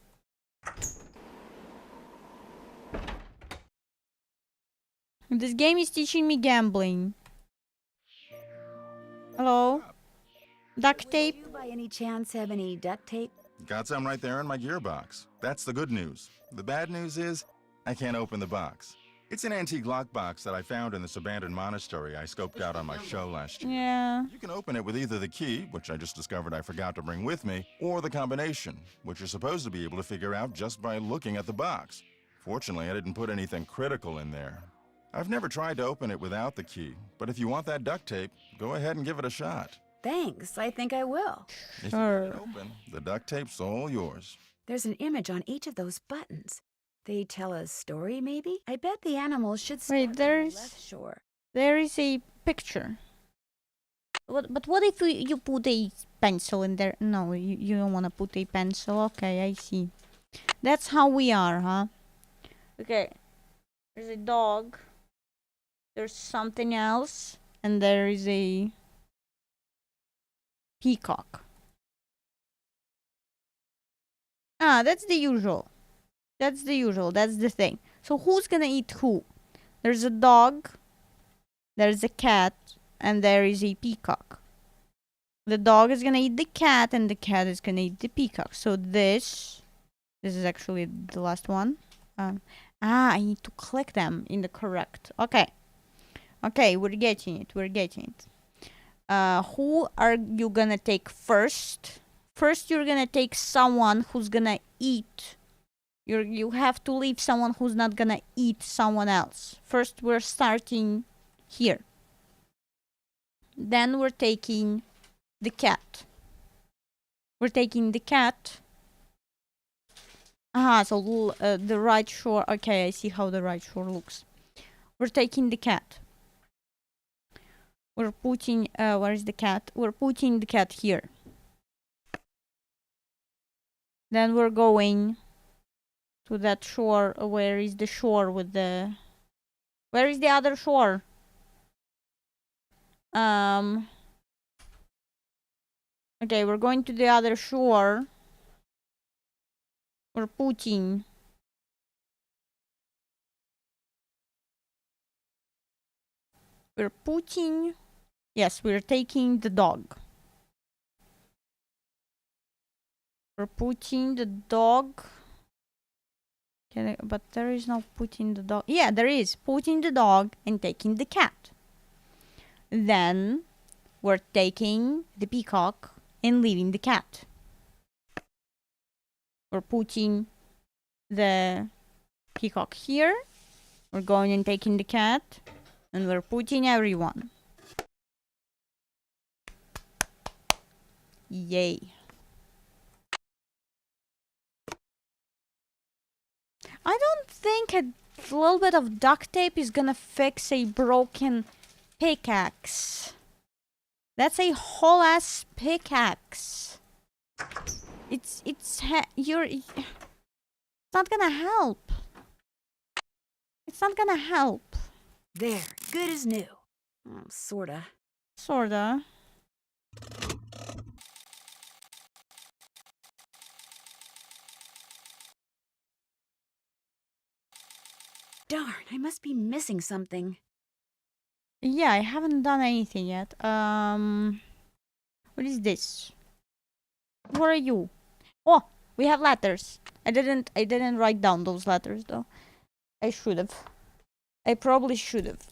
Speaker 1: This game is teaching me gambling. Hello? Duct tape?
Speaker 3: Do you by any chance have any duct tape?
Speaker 9: Got some right there in my gearbox. That's the good news. The bad news is, I can't open the box. It's an antique lockbox that I found in this abandoned monastery I scoped out on my show last year.
Speaker 1: Yeah.
Speaker 9: You can open it with either the key, which I just discovered I forgot to bring with me, or the combination, which you're supposed to be able to figure out just by looking at the box. Fortunately, I didn't put anything critical in there. I've never tried to open it without the key, but if you want that duct tape, go ahead and give it a shot.
Speaker 3: Thanks, I think I will.
Speaker 9: If you get it open, the duct tape's all yours.
Speaker 3: There's an image on each of those buttons. They tell a story, maybe? I bet the animals should start
Speaker 1: Wait,
Speaker 3: on the
Speaker 1: there's...
Speaker 3: left shore.
Speaker 1: There is a picture. But what if you put a pencil in there? No, you don't want to put a pencil. Okay, I see. That's how we are, huh? Okay. There's a dog. There's something else. And there is a peacock. Ah, that's the usual. That's the usual. That's the thing. So who's gonna eat who? There's a dog. There's a cat. And there is a peacock. The dog is gonna eat the cat. And the cat is gonna eat the peacock. So this is actually the last one. I need to click them in the correct. Okay. Okay, we're getting it. We're getting it. Who are you gonna take first? First, you're gonna take someone who's gonna eat. You have to leave someone who's not gonna eat someone else. First, we're starting here. Then we're taking the cat. We're taking the cat. So the right shore. Okay, I see how the right shore looks. We're taking the cat. We're putting, where is the cat? We're putting the cat here. Then we're going to that shore. Where is the shore with the... Where is the other shore? Okay, we're going to the other shore. We're putting... Yes, we're taking the dog. We're putting the dog. But there is no putting the dog. Yeah, there is. Putting the dog and taking the cat. Then we're taking the peacock and leaving the cat. We're putting the peacock here. We're going and taking the cat. And we're putting everyone. Yay. I don't think a little bit of duct tape is gonna fix a broken pickaxe. That's a whole ass pickaxe. It's not gonna help. It's not gonna help.
Speaker 3: There, good as new. Sorta.
Speaker 1: Sorta.
Speaker 3: Darn, I must be missing something.
Speaker 1: Yeah, I haven't done anything yet. What is this? What are you? Oh, we have letters. I didn't write down those letters though. I should have. I probably should have.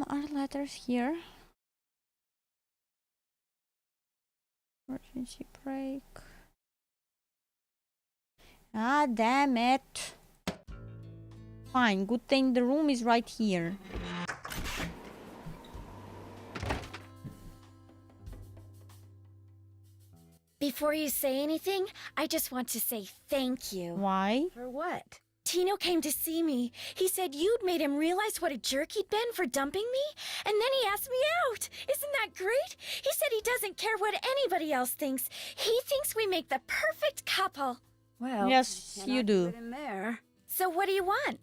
Speaker 1: Are letters here? Emergency brake. Ah, damn it. Fine, good thing the room is right here.
Speaker 12: Before you say anything, I just want to say thank you.
Speaker 1: Why?
Speaker 3: For what?
Speaker 12: Tino came to see me. He said you'd made him realize what a jerk he'd been for dumping me, and then he asked me out. Isn't that great? He said he doesn't care what anybody else thinks. He thinks we make the perfect couple.
Speaker 3: Well,
Speaker 1: yes, you do.
Speaker 3: Put him there.
Speaker 12: So what do you want?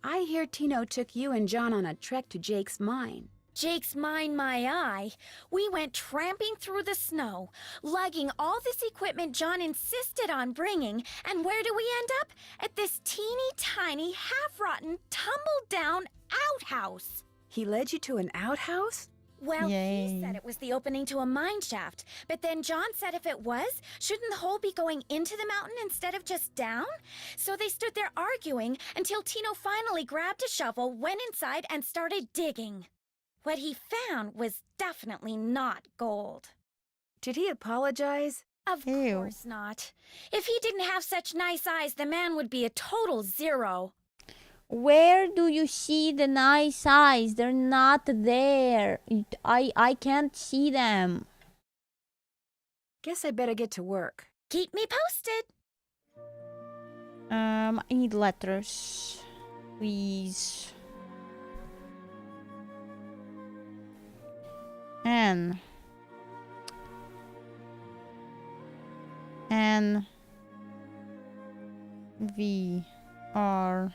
Speaker 3: I hear Tino took you and John on a trek to Jake's mine.
Speaker 12: Jake's mine, my eye. We went tramping through the snow, lugging all this equipment John insisted on bringing, and where do we end up? At this teeny tiny, half-rotten, tumble-down outhouse.
Speaker 3: He led you to an outhouse?
Speaker 12: Well,
Speaker 1: Yay.
Speaker 12: he said it was the opening to a mine shaft, but then John said if it was, shouldn't the hole be going into the mountain instead of just down? So they stood there arguing until Tino finally grabbed a shovel, went inside, and started digging. What he found was definitely not gold.
Speaker 3: Did he apologize?
Speaker 12: Of
Speaker 1: Ew.
Speaker 12: course not. If he didn't have such nice eyes, the man would be a total zero.
Speaker 1: Where do you see the nice eyes? They're not there. I can't see them.
Speaker 3: Guess I better get to work.
Speaker 12: Keep me posted.
Speaker 1: I need letters. Please. N V R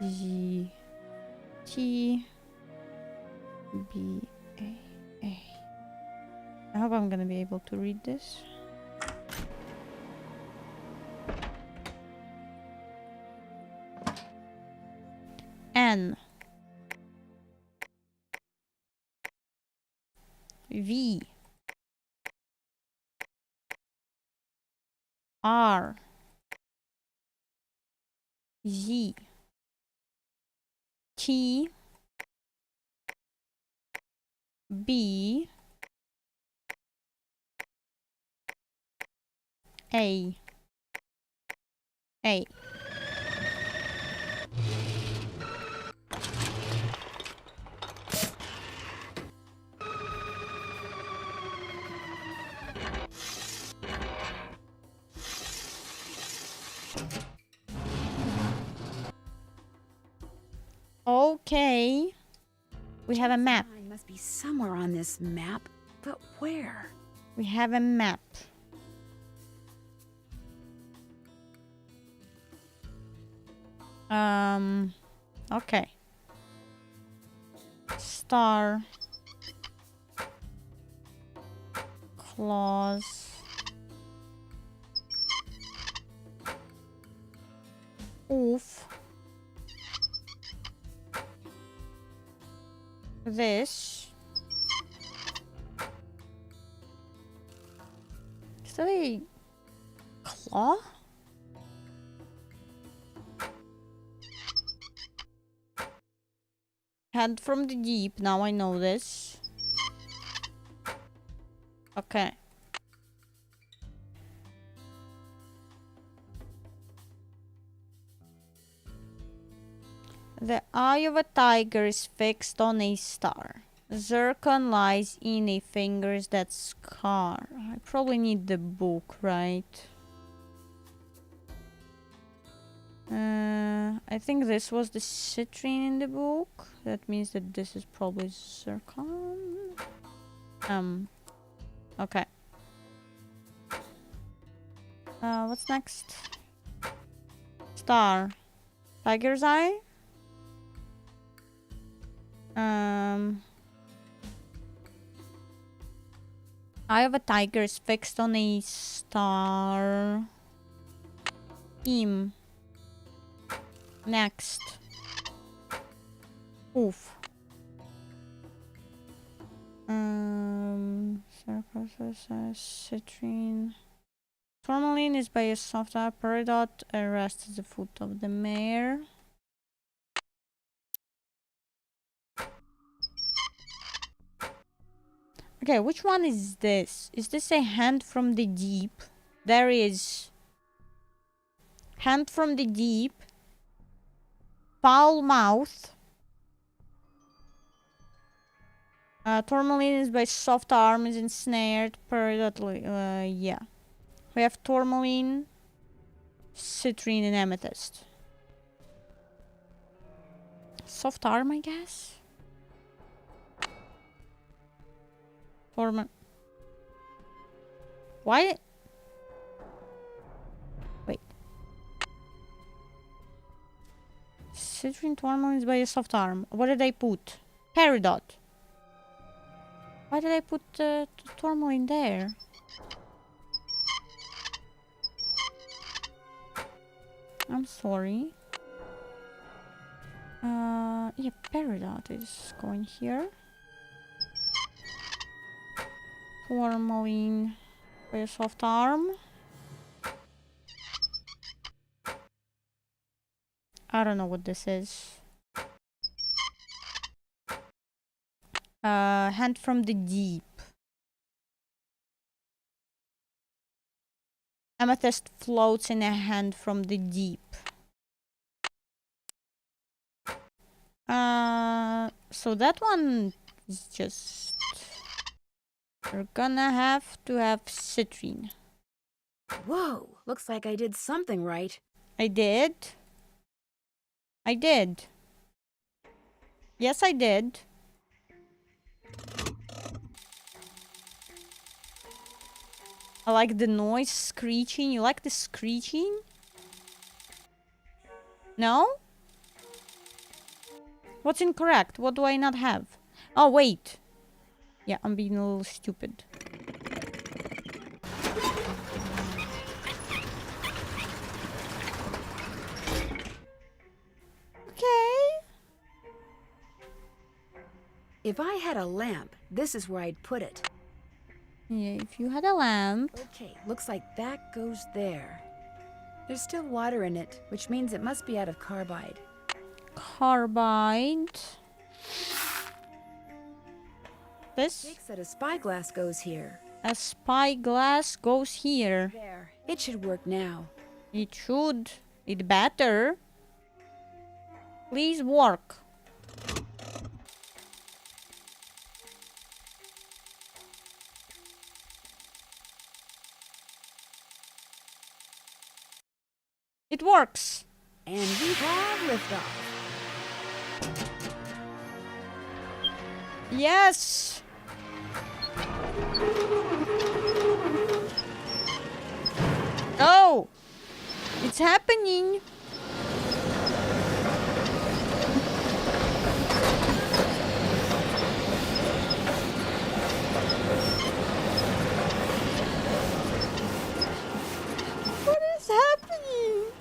Speaker 1: Z T B A A. I hope I'm gonna be able to read this. N V R Z T B A. Okay. We have a map.
Speaker 3: Sign must be somewhere on this map, but where?
Speaker 1: We have a map. Okay. Star. Claws. Oof. This. Is that a claw? Hand from the deep. Now I know this. Okay. The eye of a tiger is fixed on a star. Zircon lies in a finger's that scar. I probably need the book, right? I think this was the citrine in the book. That means that this is probably zircon. Okay. What's next? Star. Tiger's eye? Eye of a tiger is fixed on a star. Next. Oof. Citrine. Tourmaline is by a soft peridot. Rests at the foot of the mare. Okay, which one is this? Is this a hand from the deep? There is hand from the deep, foul mouth. Tourmaline is by soft arm, is ensnared, peridotally. Yeah. We have tourmaline, citrine, and amethyst. Soft arm, I guess? Why? Wait. Citrine tourmaline is by a soft arm. What did I put? Peridot. Why did I put tourmaline there? I'm sorry. Yeah, peridot is going here. Tourmaline by a soft arm. I don't know what this is. Hand from the deep. Amethyst floats in a hand from the deep. So that one is just... We're gonna have to have citrine.
Speaker 3: Whoa, looks like I did something right.
Speaker 1: I did. I did. Yes, I did. I like the noise screeching. You like the screeching? No? What's incorrect? What do I not have? Oh, wait. Yeah, I'm being a little stupid. Okay.
Speaker 3: If I had a lamp, this is where I'd put it.
Speaker 1: Yeah, if you had a lamp.
Speaker 3: Okay, looks like that goes there. There's still water in it, which means it must be out of carbide.
Speaker 1: Carbide. This?
Speaker 3: Jake said a spyglass goes here.
Speaker 1: A spyglass goes here.
Speaker 3: There. It should work now.
Speaker 1: It should. It better. Please work. It works.
Speaker 3: And we have liftoff.
Speaker 1: Yes. Oh, it's happening. What is happening?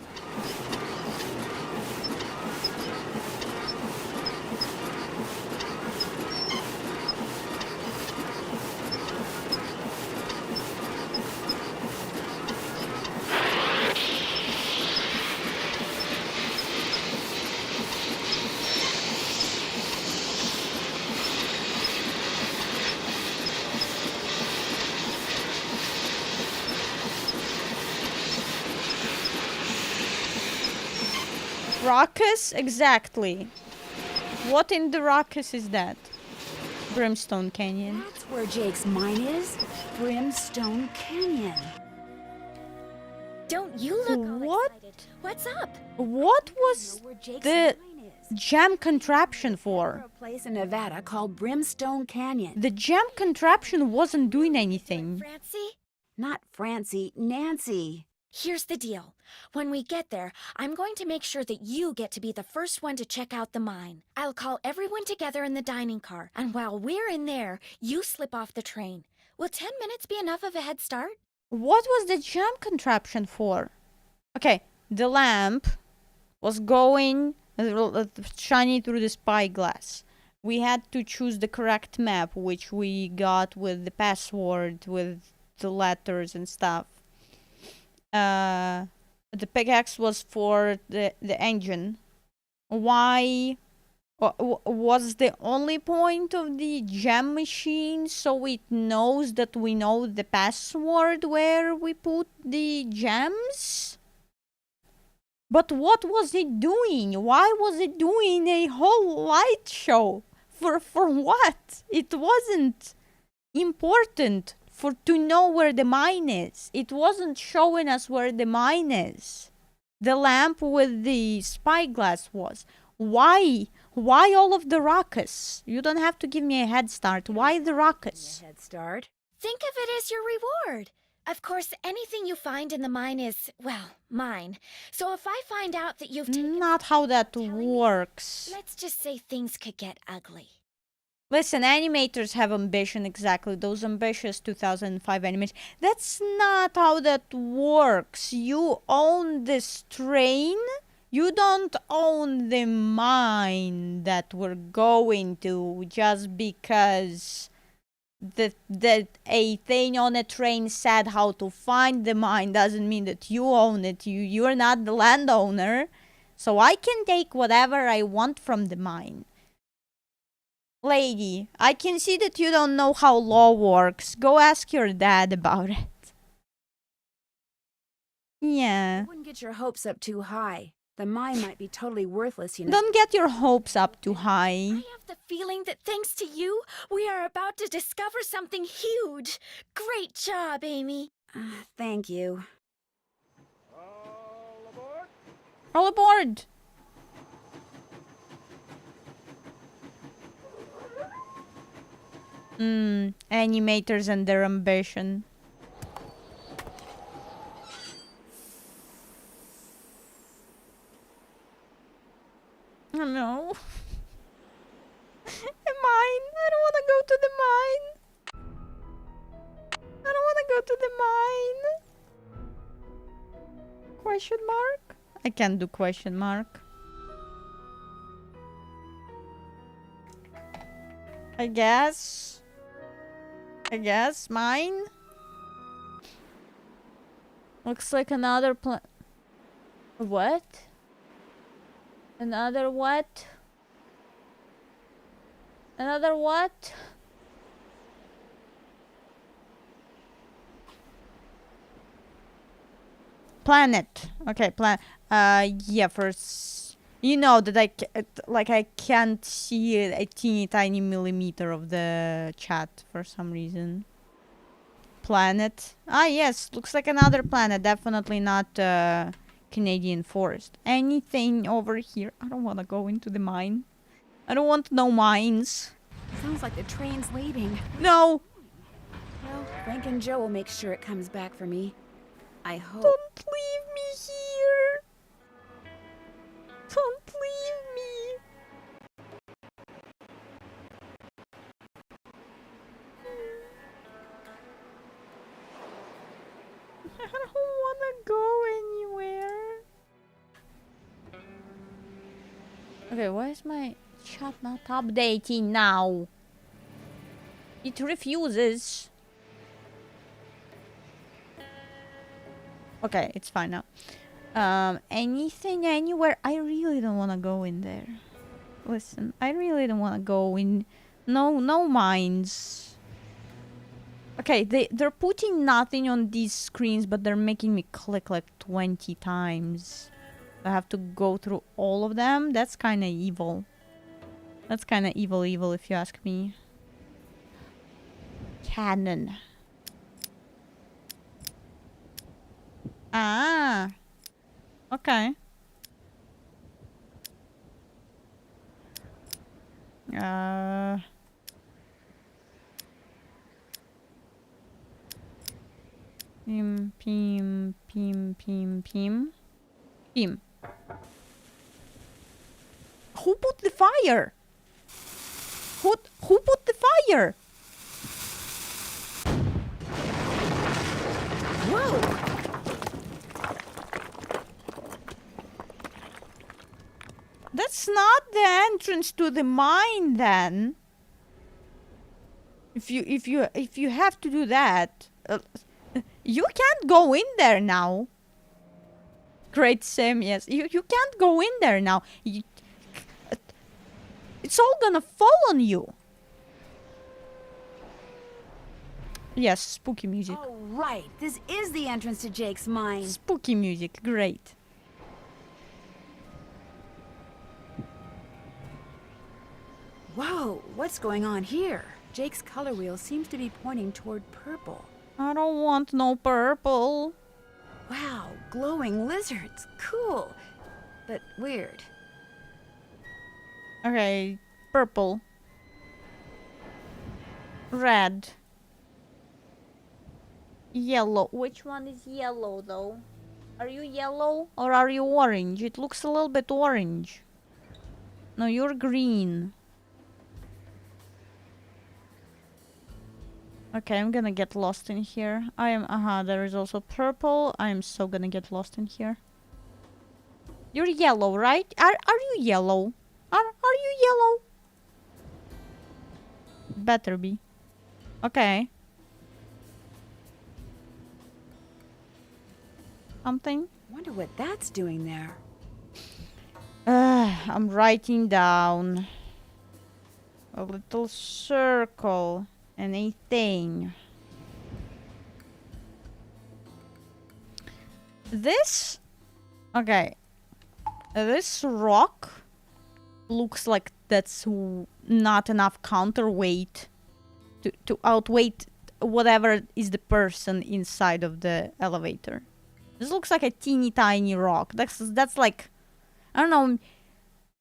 Speaker 1: Ruckus? Exactly. What in the ruckus is that? Brimstone Canyon.
Speaker 3: That's where Jake's mine is. Brimstone Canyon.
Speaker 12: Don't you look all
Speaker 1: What?
Speaker 12: excited? What's up?
Speaker 1: What was
Speaker 3: Where Jake's
Speaker 1: the
Speaker 3: mine is.
Speaker 1: jam contraption for?
Speaker 3: A place in Nevada called Brimstone Canyon.
Speaker 1: The jam contraption wasn't doing anything.
Speaker 12: Francie?
Speaker 3: Not Francie, Nancy.
Speaker 12: Here's the deal. When we get there, I'm going to make sure that you get to be the first one to check out the mine. I'll call everyone together in the dining car, and while we're in there, you slip off the train. Will 10 minutes be enough of a head start?
Speaker 1: What was the jam contraption for? Okay, the lamp was going shining through the spyglass. We had to choose the correct map, which we got with the password, with the letters and stuff. The pickaxe was for the engine. Why was the only point of the jam machine so it knows that we know the password where we put the gems? But what was it doing? Why was it doing a whole light show? For what? It wasn't important to know where the mine is. It wasn't showing us where the mine is. The lamp with the spyglass was. Why? Why all of the ruckus? You don't have to give me a head start. Why the ruckus?
Speaker 3: Head start.
Speaker 12: Think of it as your reward. Of course, anything you find in the mine is, well, mine. So if I find out that you've taken...
Speaker 1: Not how that works.
Speaker 12: Let's just say things could get ugly.
Speaker 1: Listen, animators have ambition, exactly. Those ambitious 2005 animators. That's not how that works. You own this train. You don't own the mine that we're going to just because a thing on a train said how to find the mine doesn't mean that you own it. You're not the landowner. So I can take whatever I want from the mine. Lady, I can see that you don't know how law works. Go ask your dad about it. Yeah.
Speaker 3: Wouldn't get your hopes up too high. The mine might be totally worthless, you know.
Speaker 1: Don't get your hopes up too high.
Speaker 12: I have the feeling that thanks to you, we are about to discover something huge. Great job, Amy.
Speaker 3: Thank you.
Speaker 1: All aboard! Animators and their ambition. Oh no. A mine. I don't want to go to the mine. I don't want to go to the mine. Question mark? I can't do question mark. I guess mine. Looks like another what? Another what? Another what? Planet. Okay, yeah, first, you know that I can't see a teeny tiny millimeter of the chat for some reason. Planet. Ah, yes, looks like another planet. Definitely not Canadian forest. Anything over here? I don't want to go into the mine. I don't want no mines.
Speaker 3: Sounds like the train's leaving.
Speaker 1: No!
Speaker 3: Well, Frank and Joe will make sure it comes back for me. I hope.
Speaker 1: Don't leave me here! Don't leave me! I don't want to go anywhere. Okay, why is my chat not updating now? It refuses. Okay, it's fine now. Anything, anywhere? I really don't want to go in there. Listen, I really don't want to go in. No mines. Okay, they're putting nothing on these screens, but they're making me click like 20 times. I have to go through all of them. That's kind of evil. That's kind of evil if you ask me. Cannon. Ah. Okay. Pim. Who put the fire? Who put the fire?
Speaker 3: Whoa!
Speaker 1: That's not the entrance to the mine then. If you have to do that, you can't go in there now. Great Sim, yes. You can't go in there now. It's all gonna fall on you. Yes, spooky music.
Speaker 3: Oh, right. This is the entrance to Jake's mine.
Speaker 1: Spooky music, great.
Speaker 3: Whoa, what's going on here? Jake's color wheel seems to be pointing toward purple.
Speaker 1: I don't want no purple.
Speaker 3: Wow, glowing lizards. Cool, but weird.
Speaker 1: Okay, purple. Red. Yellow. Which one is yellow though? Are you yellow or are you orange? It looks a little bit orange. No, you're green. Okay, I'm gonna get lost in here. There is also purple. I am so gonna get lost in here. You're yellow, right? Are you yellow? Are you yellow? Better be. Okay. Something?
Speaker 3: Wonder what that's doing there.
Speaker 1: I'm writing down a little circle and a thing. This, okay, this rock looks like that's not enough counterweight to outweigh whatever is the person inside of the elevator. This looks like a teeny tiny rock. That's like, I don't know,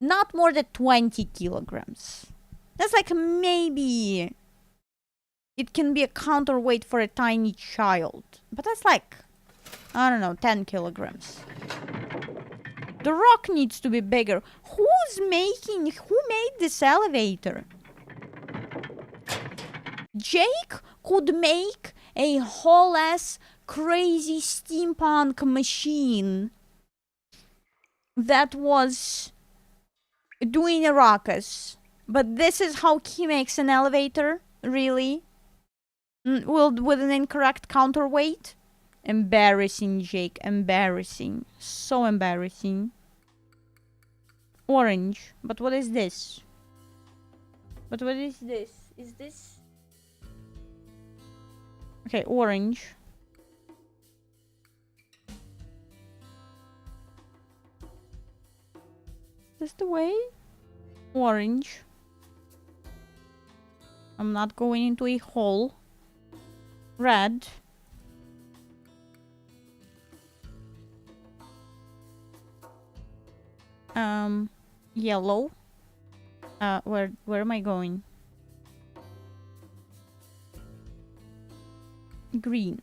Speaker 1: not more than 20 kilograms. That's like maybe it can be a counterweight for a tiny child. But that's like, I don't know, 10 kilograms. The rock needs to be bigger. Who made this elevator? Jake could make a whole ass crazy steampunk machine that was doing a ruckus. But this is how he makes an elevator? Really? Well, with an incorrect counterweight? Embarrassing, Jake. Embarrassing. So embarrassing. Orange. But what is this? But what is this? Is this... Okay, orange. Is this the way? Orange. I'm not going into a hole. Red. Yellow. Where am I going? Green.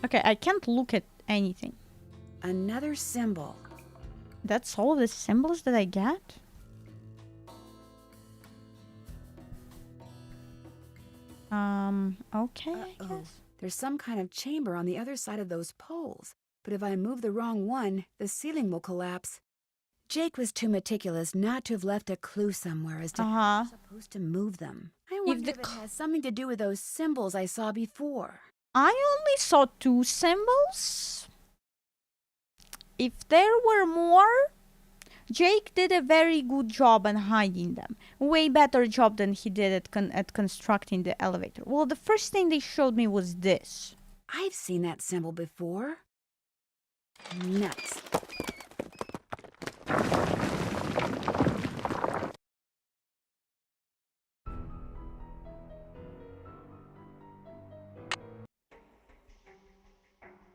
Speaker 1: Okay, I can't look at anything.
Speaker 3: Another symbol.
Speaker 1: That's all the symbols that I get? Okay, I guess.
Speaker 3: There's some kind of chamber on the other side of those poles. But if I move the wrong one, the ceiling will collapse. Jake was too meticulous not to have left a clue somewhere as to how I'm supposed to move them. I wonder if it has something to do with those symbols I saw before.
Speaker 1: I only saw 2 symbols. If there were more, Jake did a very good job on hiding them. Way better job than he did at constructing the elevator. Well, the first thing they showed me was this.
Speaker 3: I've seen that symbol before. Nuts.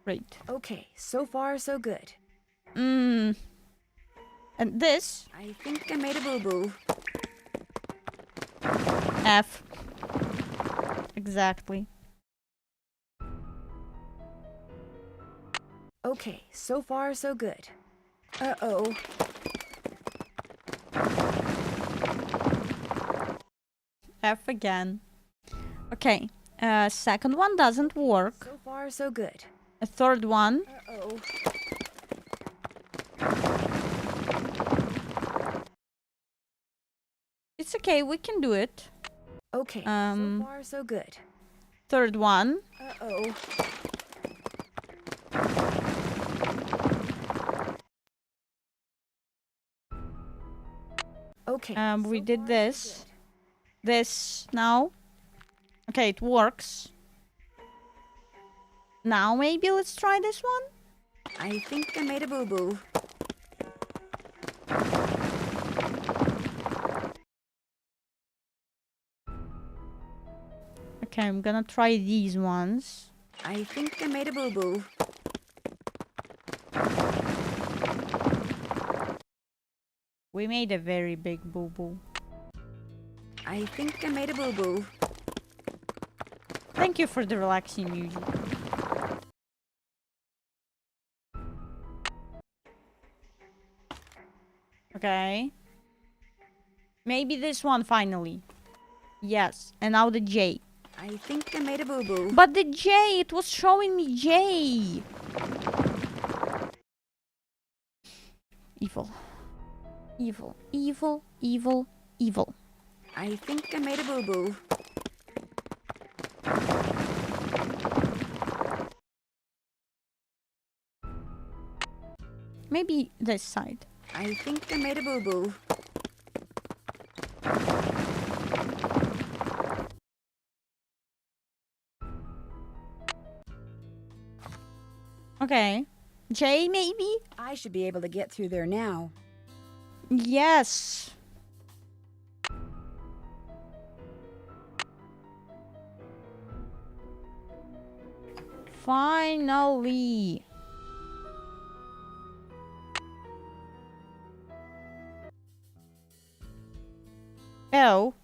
Speaker 1: Right.
Speaker 3: Okay, so far so good.
Speaker 1: And this?
Speaker 3: I think I made a boo-boo.
Speaker 1: F. Exactly.
Speaker 3: Okay, so far so good. Uh-oh.
Speaker 1: F again. Okay. Second one doesn't work.
Speaker 3: So far so good.
Speaker 1: A third one.
Speaker 3: Uh-oh.
Speaker 1: It's okay, we can do it.
Speaker 3: Okay, so far so good.
Speaker 1: Third one.
Speaker 3: Uh-oh. Okay.
Speaker 1: We did this. This now. Okay, it works. Now maybe let's try this one.
Speaker 3: I think I made a boo-boo.
Speaker 1: Okay, I'm gonna try these ones.
Speaker 3: I think I made a boo-boo.
Speaker 1: We made a very big boo-boo.
Speaker 3: I think I made a boo-boo.
Speaker 1: Thank you for the relaxing music. Okay. Maybe this one finally. Yes, and now the J.
Speaker 3: I think I made a boo-boo.
Speaker 1: But the J, it was showing me J. Evil. Evil, evil, evil, evil.
Speaker 3: I think I made a boo-boo.
Speaker 1: Maybe this side.
Speaker 3: I think I made a boo-boo.
Speaker 1: Okay. J, maybe?
Speaker 3: I should be able to get through there now.
Speaker 1: Yes. Finally. Oh.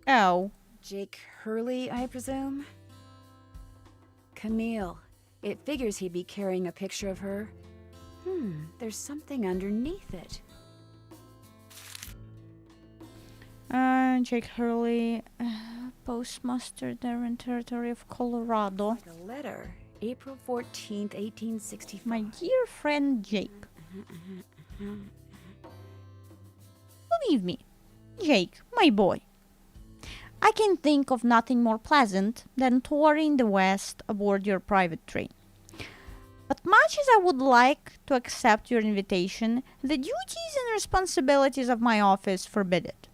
Speaker 1: Oh.
Speaker 3: Jake Hurley, I presume? Camille. It figures he'd be carrying a picture of her. There's something underneath it.
Speaker 1: Jake Hurley, postmaster there in territory of Colorado.
Speaker 3: Like a letter. April 14th, 1865.
Speaker 1: My dear friend Jake. Believe me, Jake, my boy. I can think of nothing more pleasant than touring the West aboard your private train. But much as I would like to accept your invitation, the duties and responsibilities of my office forbid it.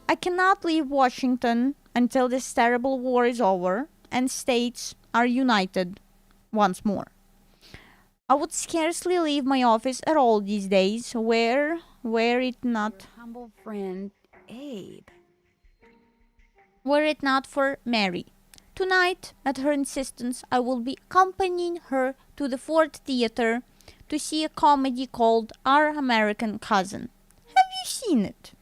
Speaker 1: I cannot leave Washington until this terrible war is over and states are united once more. I would scarcely leave my office at all these days, were it not
Speaker 3: Your humble friend, Abe.
Speaker 1: Were it not for Mary. Tonight, at her insistence, I will be accompanying her to the Ford Theater to see a comedy called Our American Cousin. Have you seen it?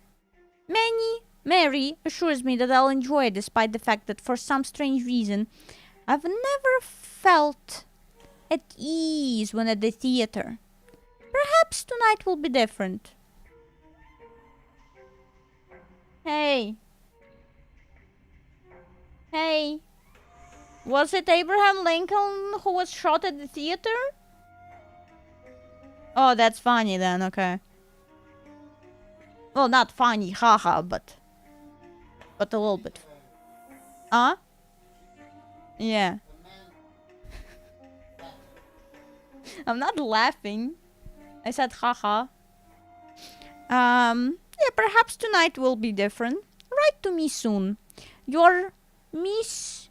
Speaker 1: Mary assures me that I'll enjoy it despite the fact that for some strange reason, I've never felt at ease when at the theater. Perhaps tonight will be different. Hey, was it Abraham Lincoln who was shot at the theater? Oh, that's funny then, okay. Well, not funny, haha, but a little bit. Huh? Yeah. I'm not laughing. I said haha. Yeah, perhaps tonight will be different. Write to me soon. Your missives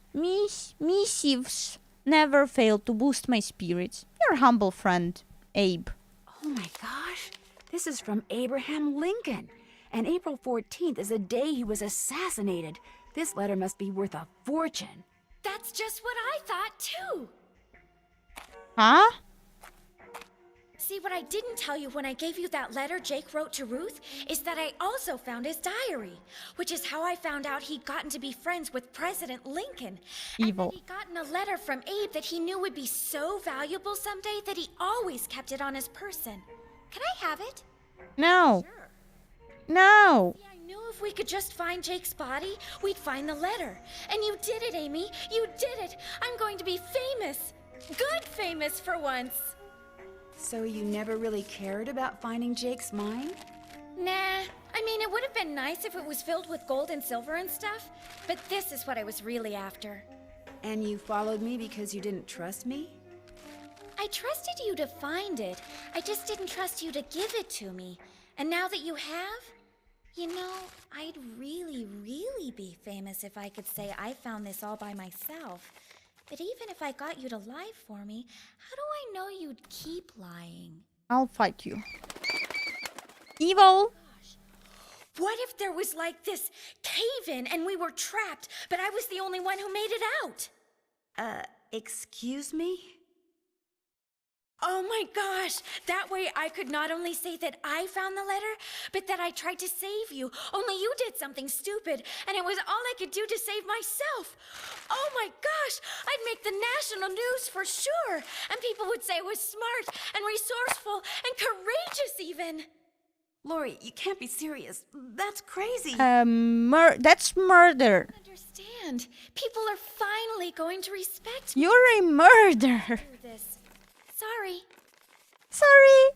Speaker 1: never fail to boost my spirits. Your humble friend, Abe.
Speaker 3: Oh my gosh. This is from Abraham Lincoln. And April 14th is the day he was assassinated. This letter must be worth a fortune.
Speaker 12: That's just what I thought, too.
Speaker 1: Huh?
Speaker 12: See, what I didn't tell you when I gave you that letter Jake wrote to Ruth is that I also found his diary, which is how I found out he'd gotten to be friends with President Lincoln.
Speaker 1: Evil.
Speaker 12: And that he'd gotten a letter from Abe that he knew would be so valuable someday that he always kept it on his person. Can I have it?
Speaker 1: No.
Speaker 12: Sure.
Speaker 1: No.
Speaker 12: See, I knew if we could just find Jake's body, we'd find the letter. And you did it, Amy. You did it. I'm going to be famous. Good famous for once.
Speaker 3: So you never really cared about finding Jake's mine?
Speaker 12: Nah. I mean, it would have been nice if it was filled with gold and silver and stuff, but this is what I was really after.
Speaker 3: And you followed me because you didn't trust me?
Speaker 12: I trusted you to find it. I just didn't trust you to give it to me. And now that you have, you know, I'd really, really be famous if I could say I found this all by myself. But even if I got you to lie for me, how do I know you'd keep lying?
Speaker 1: I'll fight you. Evil.
Speaker 12: What if there was like this cave-in and we were trapped, but I was the only one who made it out?
Speaker 3: Excuse me?
Speaker 12: Oh my gosh! That way I could not only say that I found the letter, but that I tried to save you. Only you did something stupid, and it was all I could do to save myself. Oh my gosh! I'd make the national news for sure, and people would say I was smart and resourceful and courageous even.
Speaker 3: Lori, you can't be serious. That's crazy.
Speaker 1: That's murder.
Speaker 12: I don't understand. People are finally going to respect me.
Speaker 1: You're a murderer.
Speaker 12: Do this. Sorry.
Speaker 1: Sorry,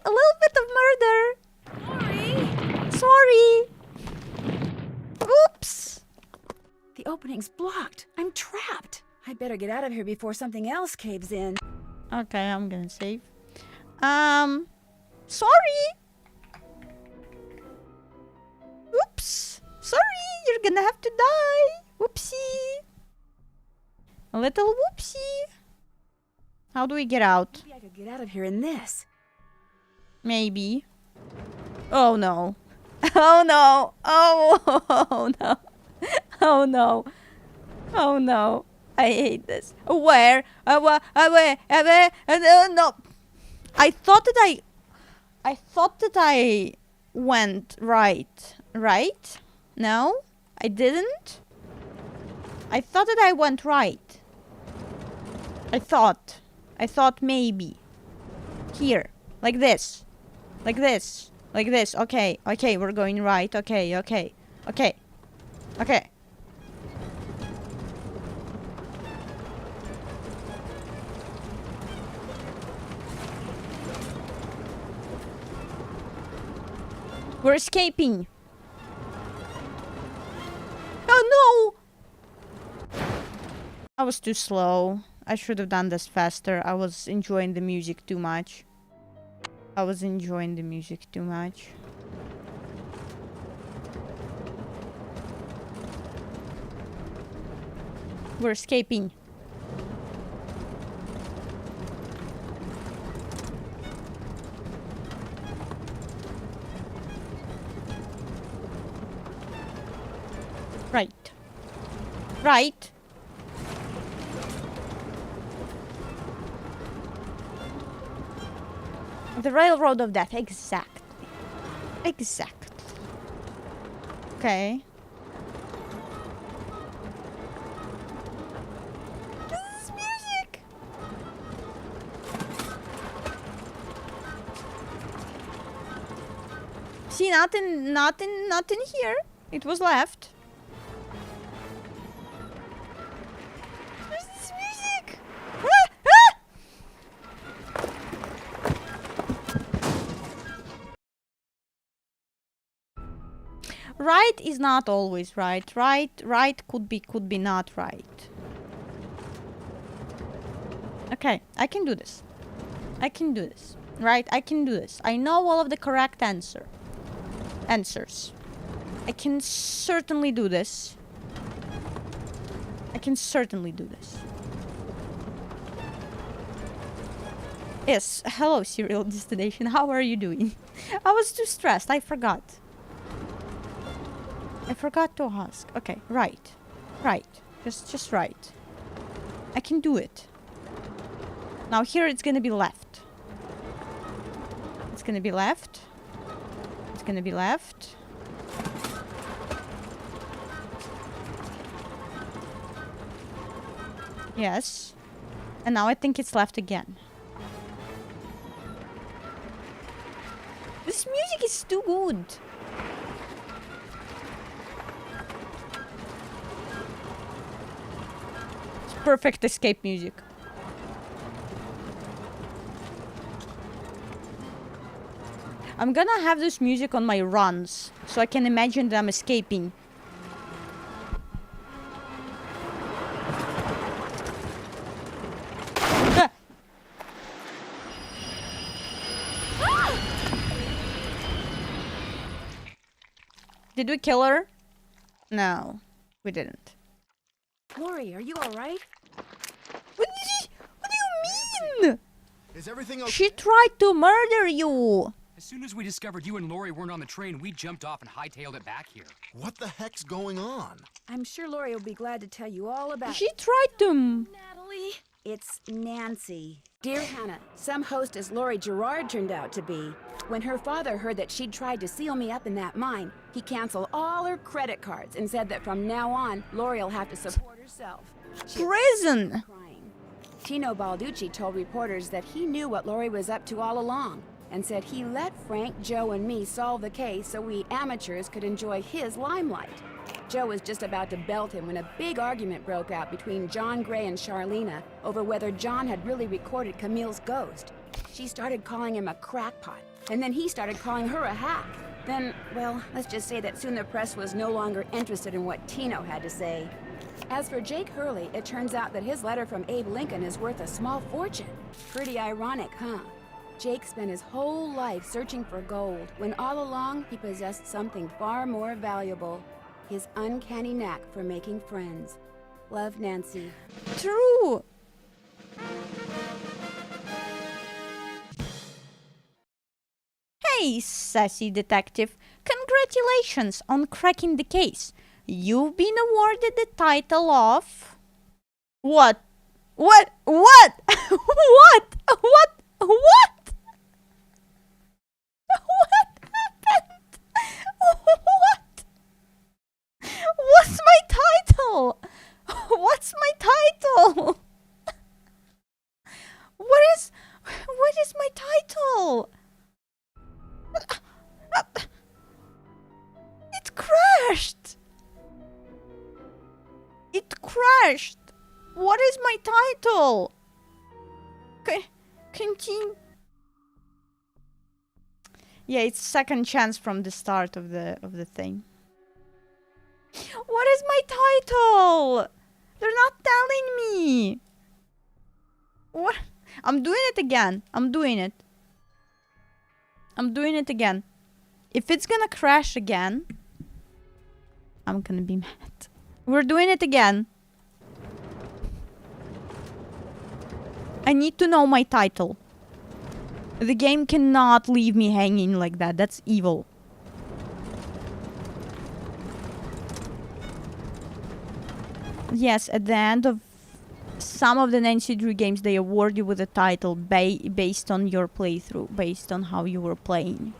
Speaker 1: a little bit of murder. Sorry. Oops.
Speaker 3: The opening's blocked. I'm trapped. I'd better get out of here before something else caves in.
Speaker 1: Okay, I'm gonna save. Sorry. Oops. Sorry, you're gonna have to die. Whoopsie. A little whoopsie. How do we get out?
Speaker 3: Maybe I could get out of here in this.
Speaker 1: Maybe. Oh no. Oh no. Oh no. Oh no. Oh no. I hate this. Where? Where? No. I thought that I went right. Right? No? I didn't? I thought that I went right. I thought maybe. Here. Like this. Like this. Like this. Okay. Okay, we're going right. Okay, okay. Okay. Okay. We're escaping. Oh no! I was too slow. I should have done this faster. I was enjoying the music too much. I was enjoying the music too much. We're escaping. Right. Right. The railroad of death, exactly. Exactly. Okay. This is music! See, nothing here. It was left. Where's this music? Ah! Ah! Right is not always right. Right could be not right. Okay, I can do this. I can do this. Right, I can do this. I know all of the correct answers. I can certainly do this. I can certainly do this. Yes, hello Serial Destination. How are you doing? I was too stressed. I forgot to ask. Okay, right. Right. Just right. I can do it. Now here it's gonna be left. It's gonna be left. It's gonna be left. Yes. And now I think it's left again. This music is too good. It's perfect escape music. I'm gonna have this music on my runs, so I can imagine that I'm escaping. Did we kill her? No, we didn't.
Speaker 3: Lori, are you alright?
Speaker 1: What do you mean?
Speaker 7: Is everything okay?
Speaker 1: She tried to murder you.
Speaker 8: As soon as we discovered you and Lori weren't on the train, we jumped off and hightailed it back here.
Speaker 7: What the heck's going on?
Speaker 3: I'm sure Lori will be glad to tell you all about
Speaker 1: She
Speaker 3: it.
Speaker 1: tried to...
Speaker 3: Natalie? It's Nancy. Dear Hannah, some hostess Lori Gerard turned out to be. When her father heard that she'd tried to seal me up in that mine, he canceled all her credit cards and said that from now on, Lori'll have to support herself.
Speaker 1: Prison!
Speaker 3: Crying. Tino Balducci told reporters that he knew what Lori was up to all along and said he let Frank, Joe, and me solve the case so we amateurs could enjoy his limelight. Joe was just about to belt him when a big argument broke out between John Gray and Charlena over whether John had really recorded Camille's ghost. She started calling him a crackpot, and then he started calling her a hack. Then, well, let's just say that soon the press was no longer interested in what Tino had to say. As for Jake Hurley, it turns out that his letter from Abe Lincoln is worth a small fortune. Pretty ironic, huh? Jake spent his whole life searching for gold, when all along he possessed something far more valuable. His uncanny knack for making friends. Love, Nancy.
Speaker 1: True! Hey, sassy detective. Congratulations on cracking the case. You've been awarded the title of... What? What? What? What? What? What? What happened? What? What's my title? What's my title? title. Continue. Yeah, it's second chance from the start of the thing. What is my title? They're not telling me. What? I'm doing it again. I'm doing it again. If it's gonna crash again, I'm gonna be mad. We're doing it again. I need to know my title. The game cannot leave me hanging like that. That's evil. Yes, at the end of some of the Nancy Drew games, they award you with a title based on your playthrough, based on how you were playing.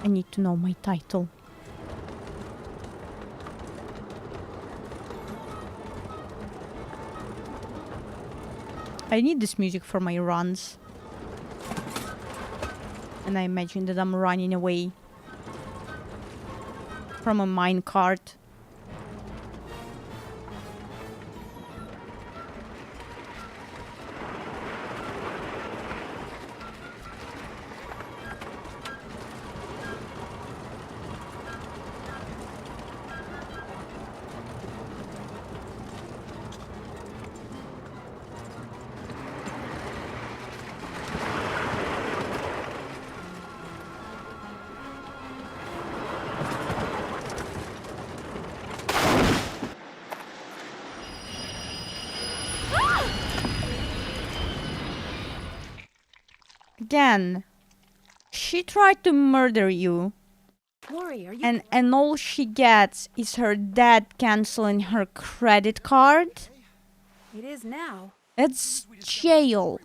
Speaker 1: I need to know my title. I need this music for my runs. And I imagine that I'm running away from a minecart. Again, she tried to murder you,
Speaker 3: Lori, are you...
Speaker 1: and all she gets is her dad canceling her credit card.
Speaker 3: It is now.
Speaker 1: That's jail.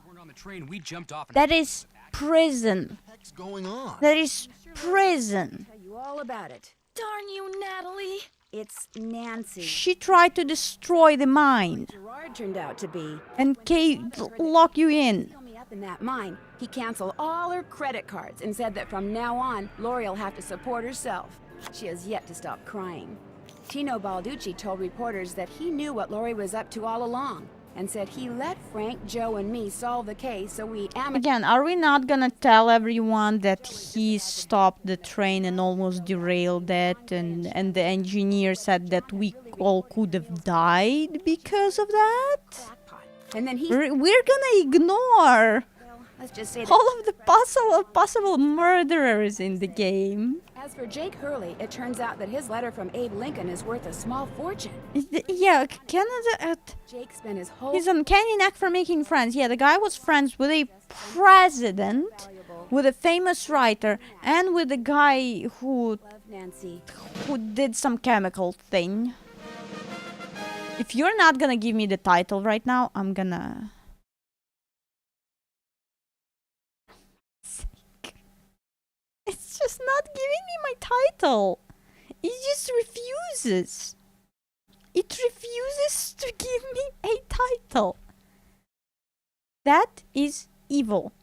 Speaker 8: We jumped off and
Speaker 1: That is prison.
Speaker 6: What's going on?
Speaker 1: That is prison.
Speaker 3: Tell you all about it.
Speaker 12: Darn you, Natalie.
Speaker 3: It's Nancy.
Speaker 1: She tried to destroy the mine
Speaker 3: Gerard turned out to be.
Speaker 1: and lock you in.
Speaker 3: Fill me up in that mine. He canceled all her credit cards and said that from now on, Lori will have to support herself. She has yet to stop crying. Tino Balducci told reporters that he knew what Lori was up to all along and said he let Frank, Joe, and me solve the case so we
Speaker 1: Again, are we not gonna tell everyone that he stopped the train and almost derailed it, and the engineer said that we all could have died because of that?
Speaker 3: And then he...
Speaker 1: We're gonna ignore
Speaker 3: Let's just say that...
Speaker 1: all of the possible murderers in the game.
Speaker 3: As for Jake Hurley, it turns out that his letter from Abe Lincoln is worth a small fortune.
Speaker 1: Yeah, Canada...
Speaker 3: Jake spent his whole...
Speaker 1: He's uncanny knack for making friends. Yeah, the guy was friends with a president, with a famous writer, and with a guy who
Speaker 3: Nancy.
Speaker 1: did some chemical thing. If you're not gonna give me the title right now, I'm gonna... It's just not giving me my title. It just refuses. It refuses to give me a title. That is evil.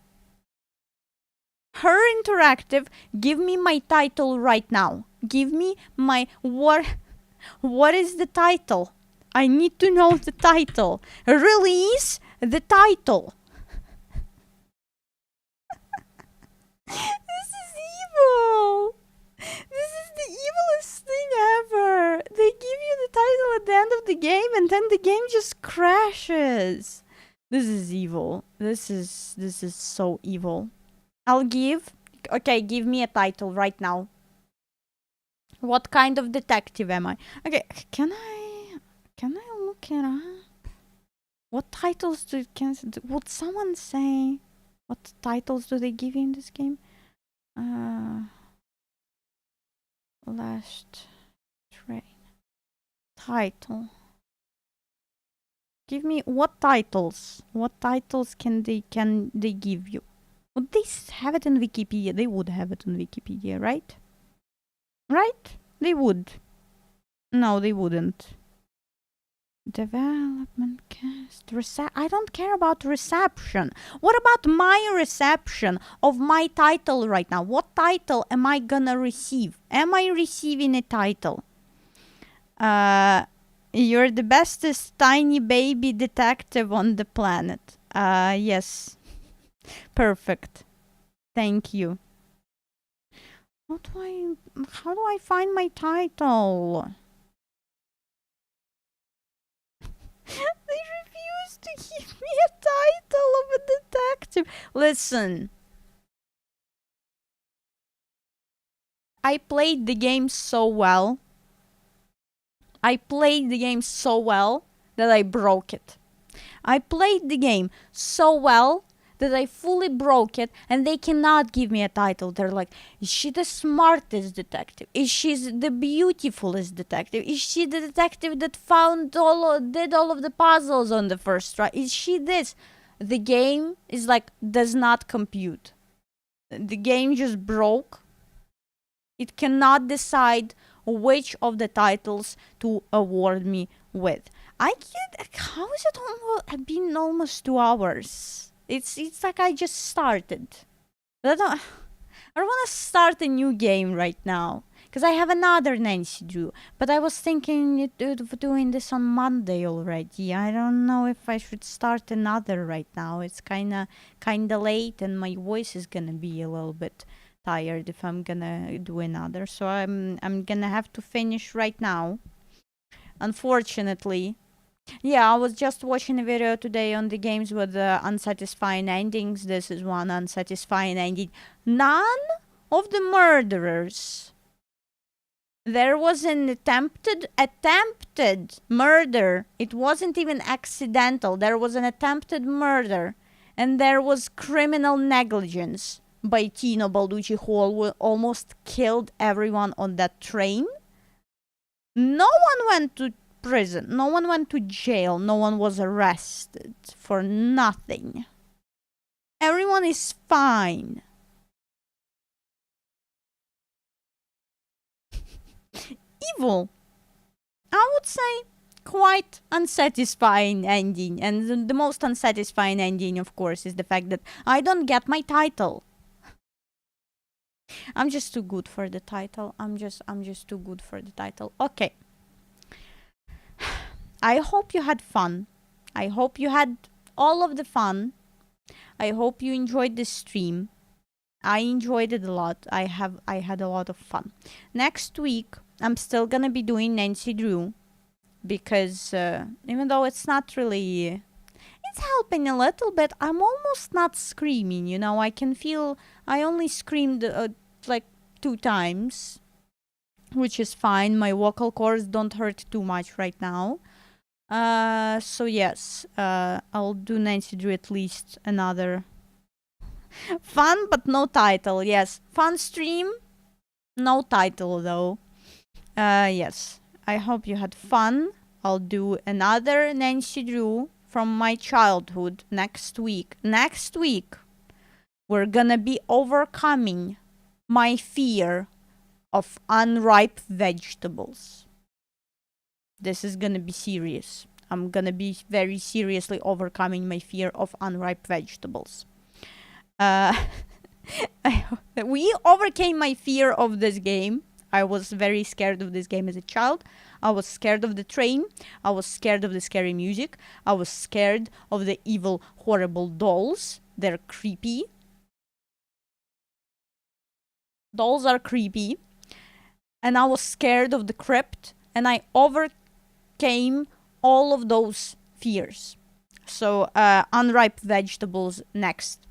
Speaker 1: Her Interactive, give me my title right now. Give me my... What is the title? I need to know the title. Release the title. This is evil. This is the evilest thing ever. They give you the title at the end of the game and then the game just crashes. This is evil. This is so evil. I'll give... Okay, give me a title right now. What kind of detective am I? Okay, can I look it up? What titles would someone say? What titles do they give you in this game? Last train. Title. Give me what titles? What titles can they give you? Would they have it in Wikipedia? They would have it in Wikipedia, right? Right? They would. No, they wouldn't. Development cast. I don't care about reception. What about my reception of my title right now? What title am I gonna receive? Am I receiving a title? You're the bestest tiny baby detective on the planet. Yes. Perfect. Thank you. How do I find my title? They refuse to give me a title of a detective. Listen. I played the game so well. I played the game so well that I broke it. I played the game so well that I fully broke it, and they cannot give me a title. They're like, is she the smartest detective? Is she the beautifulest detective? Is she the detective that did all of the puzzles on the first try? Is she this? The game is like, does not compute. The game just broke. It cannot decide which of the titles to award me with. I can't. How is it almost been almost 2 hours? It's like I just started. But I don't want to start a new game right now because I have another Nancy Drew. But I was thinking of doing this on Monday already. I don't know if I should start another right now. It's kinda late, and my voice is gonna be a little bit tired if I'm gonna do another. So I'm gonna have to finish right now. Unfortunately. Yeah, I was just watching a video today on the games with the unsatisfying endings. This is one unsatisfying ending. None of the murderers. There was an attempted murder. It wasn't even accidental. There was an attempted murder. And there was criminal negligence by Tino Balducci, who almost killed everyone on that train. No one went to prison. No one went to jail. No one was arrested for nothing. Everyone is fine. Evil. I would say quite unsatisfying ending. And the most unsatisfying ending, of course, is the fact that I don't get my title. I'm just too good for the title. I'm just too good for the title. Okay. I hope you had fun. I hope you had all of the fun. I hope you enjoyed this stream. I enjoyed it a lot. I had a lot of fun. Next week, I'm still gonna be doing Nancy Drew because even though it's not really, it's helping a little bit. I'm almost not screaming. You know, I can feel. I only screamed like 2 times, which is fine. My vocal cords don't hurt too much right now. So yes, I'll do Nancy Drew at least another. Fun, but no title. Yes, fun stream, no title though. Yes, I hope you had fun. I'll do another Nancy Drew from my childhood next week. Next week, we're gonna be overcoming my fear of unripe vegetables. This is gonna be serious. I'm gonna be very seriously overcoming my fear of unripe vegetables. We overcame my fear of this game. I was very scared of this game as a child. I was scared of the train. I was scared of the scary music. I was scared of the evil, horrible dolls. They're creepy. Dolls are creepy. And I was scared of the crypt. And I overcame all of those fears. So, unripe vegetables next.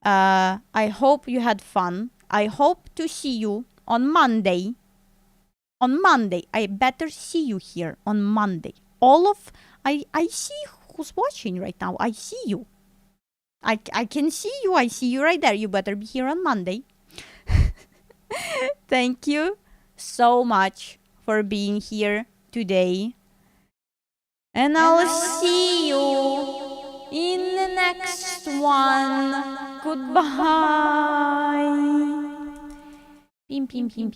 Speaker 1: I hope you had fun. I hope to see you on Monday. On Monday. I better see you here on Monday. I see who's watching right now. I see you. I can see you. I see you right there. You better be here on Monday. Thank you so much for being here today. And I'll see you in the next one. Goodbye. Pim, pim, pim, pim.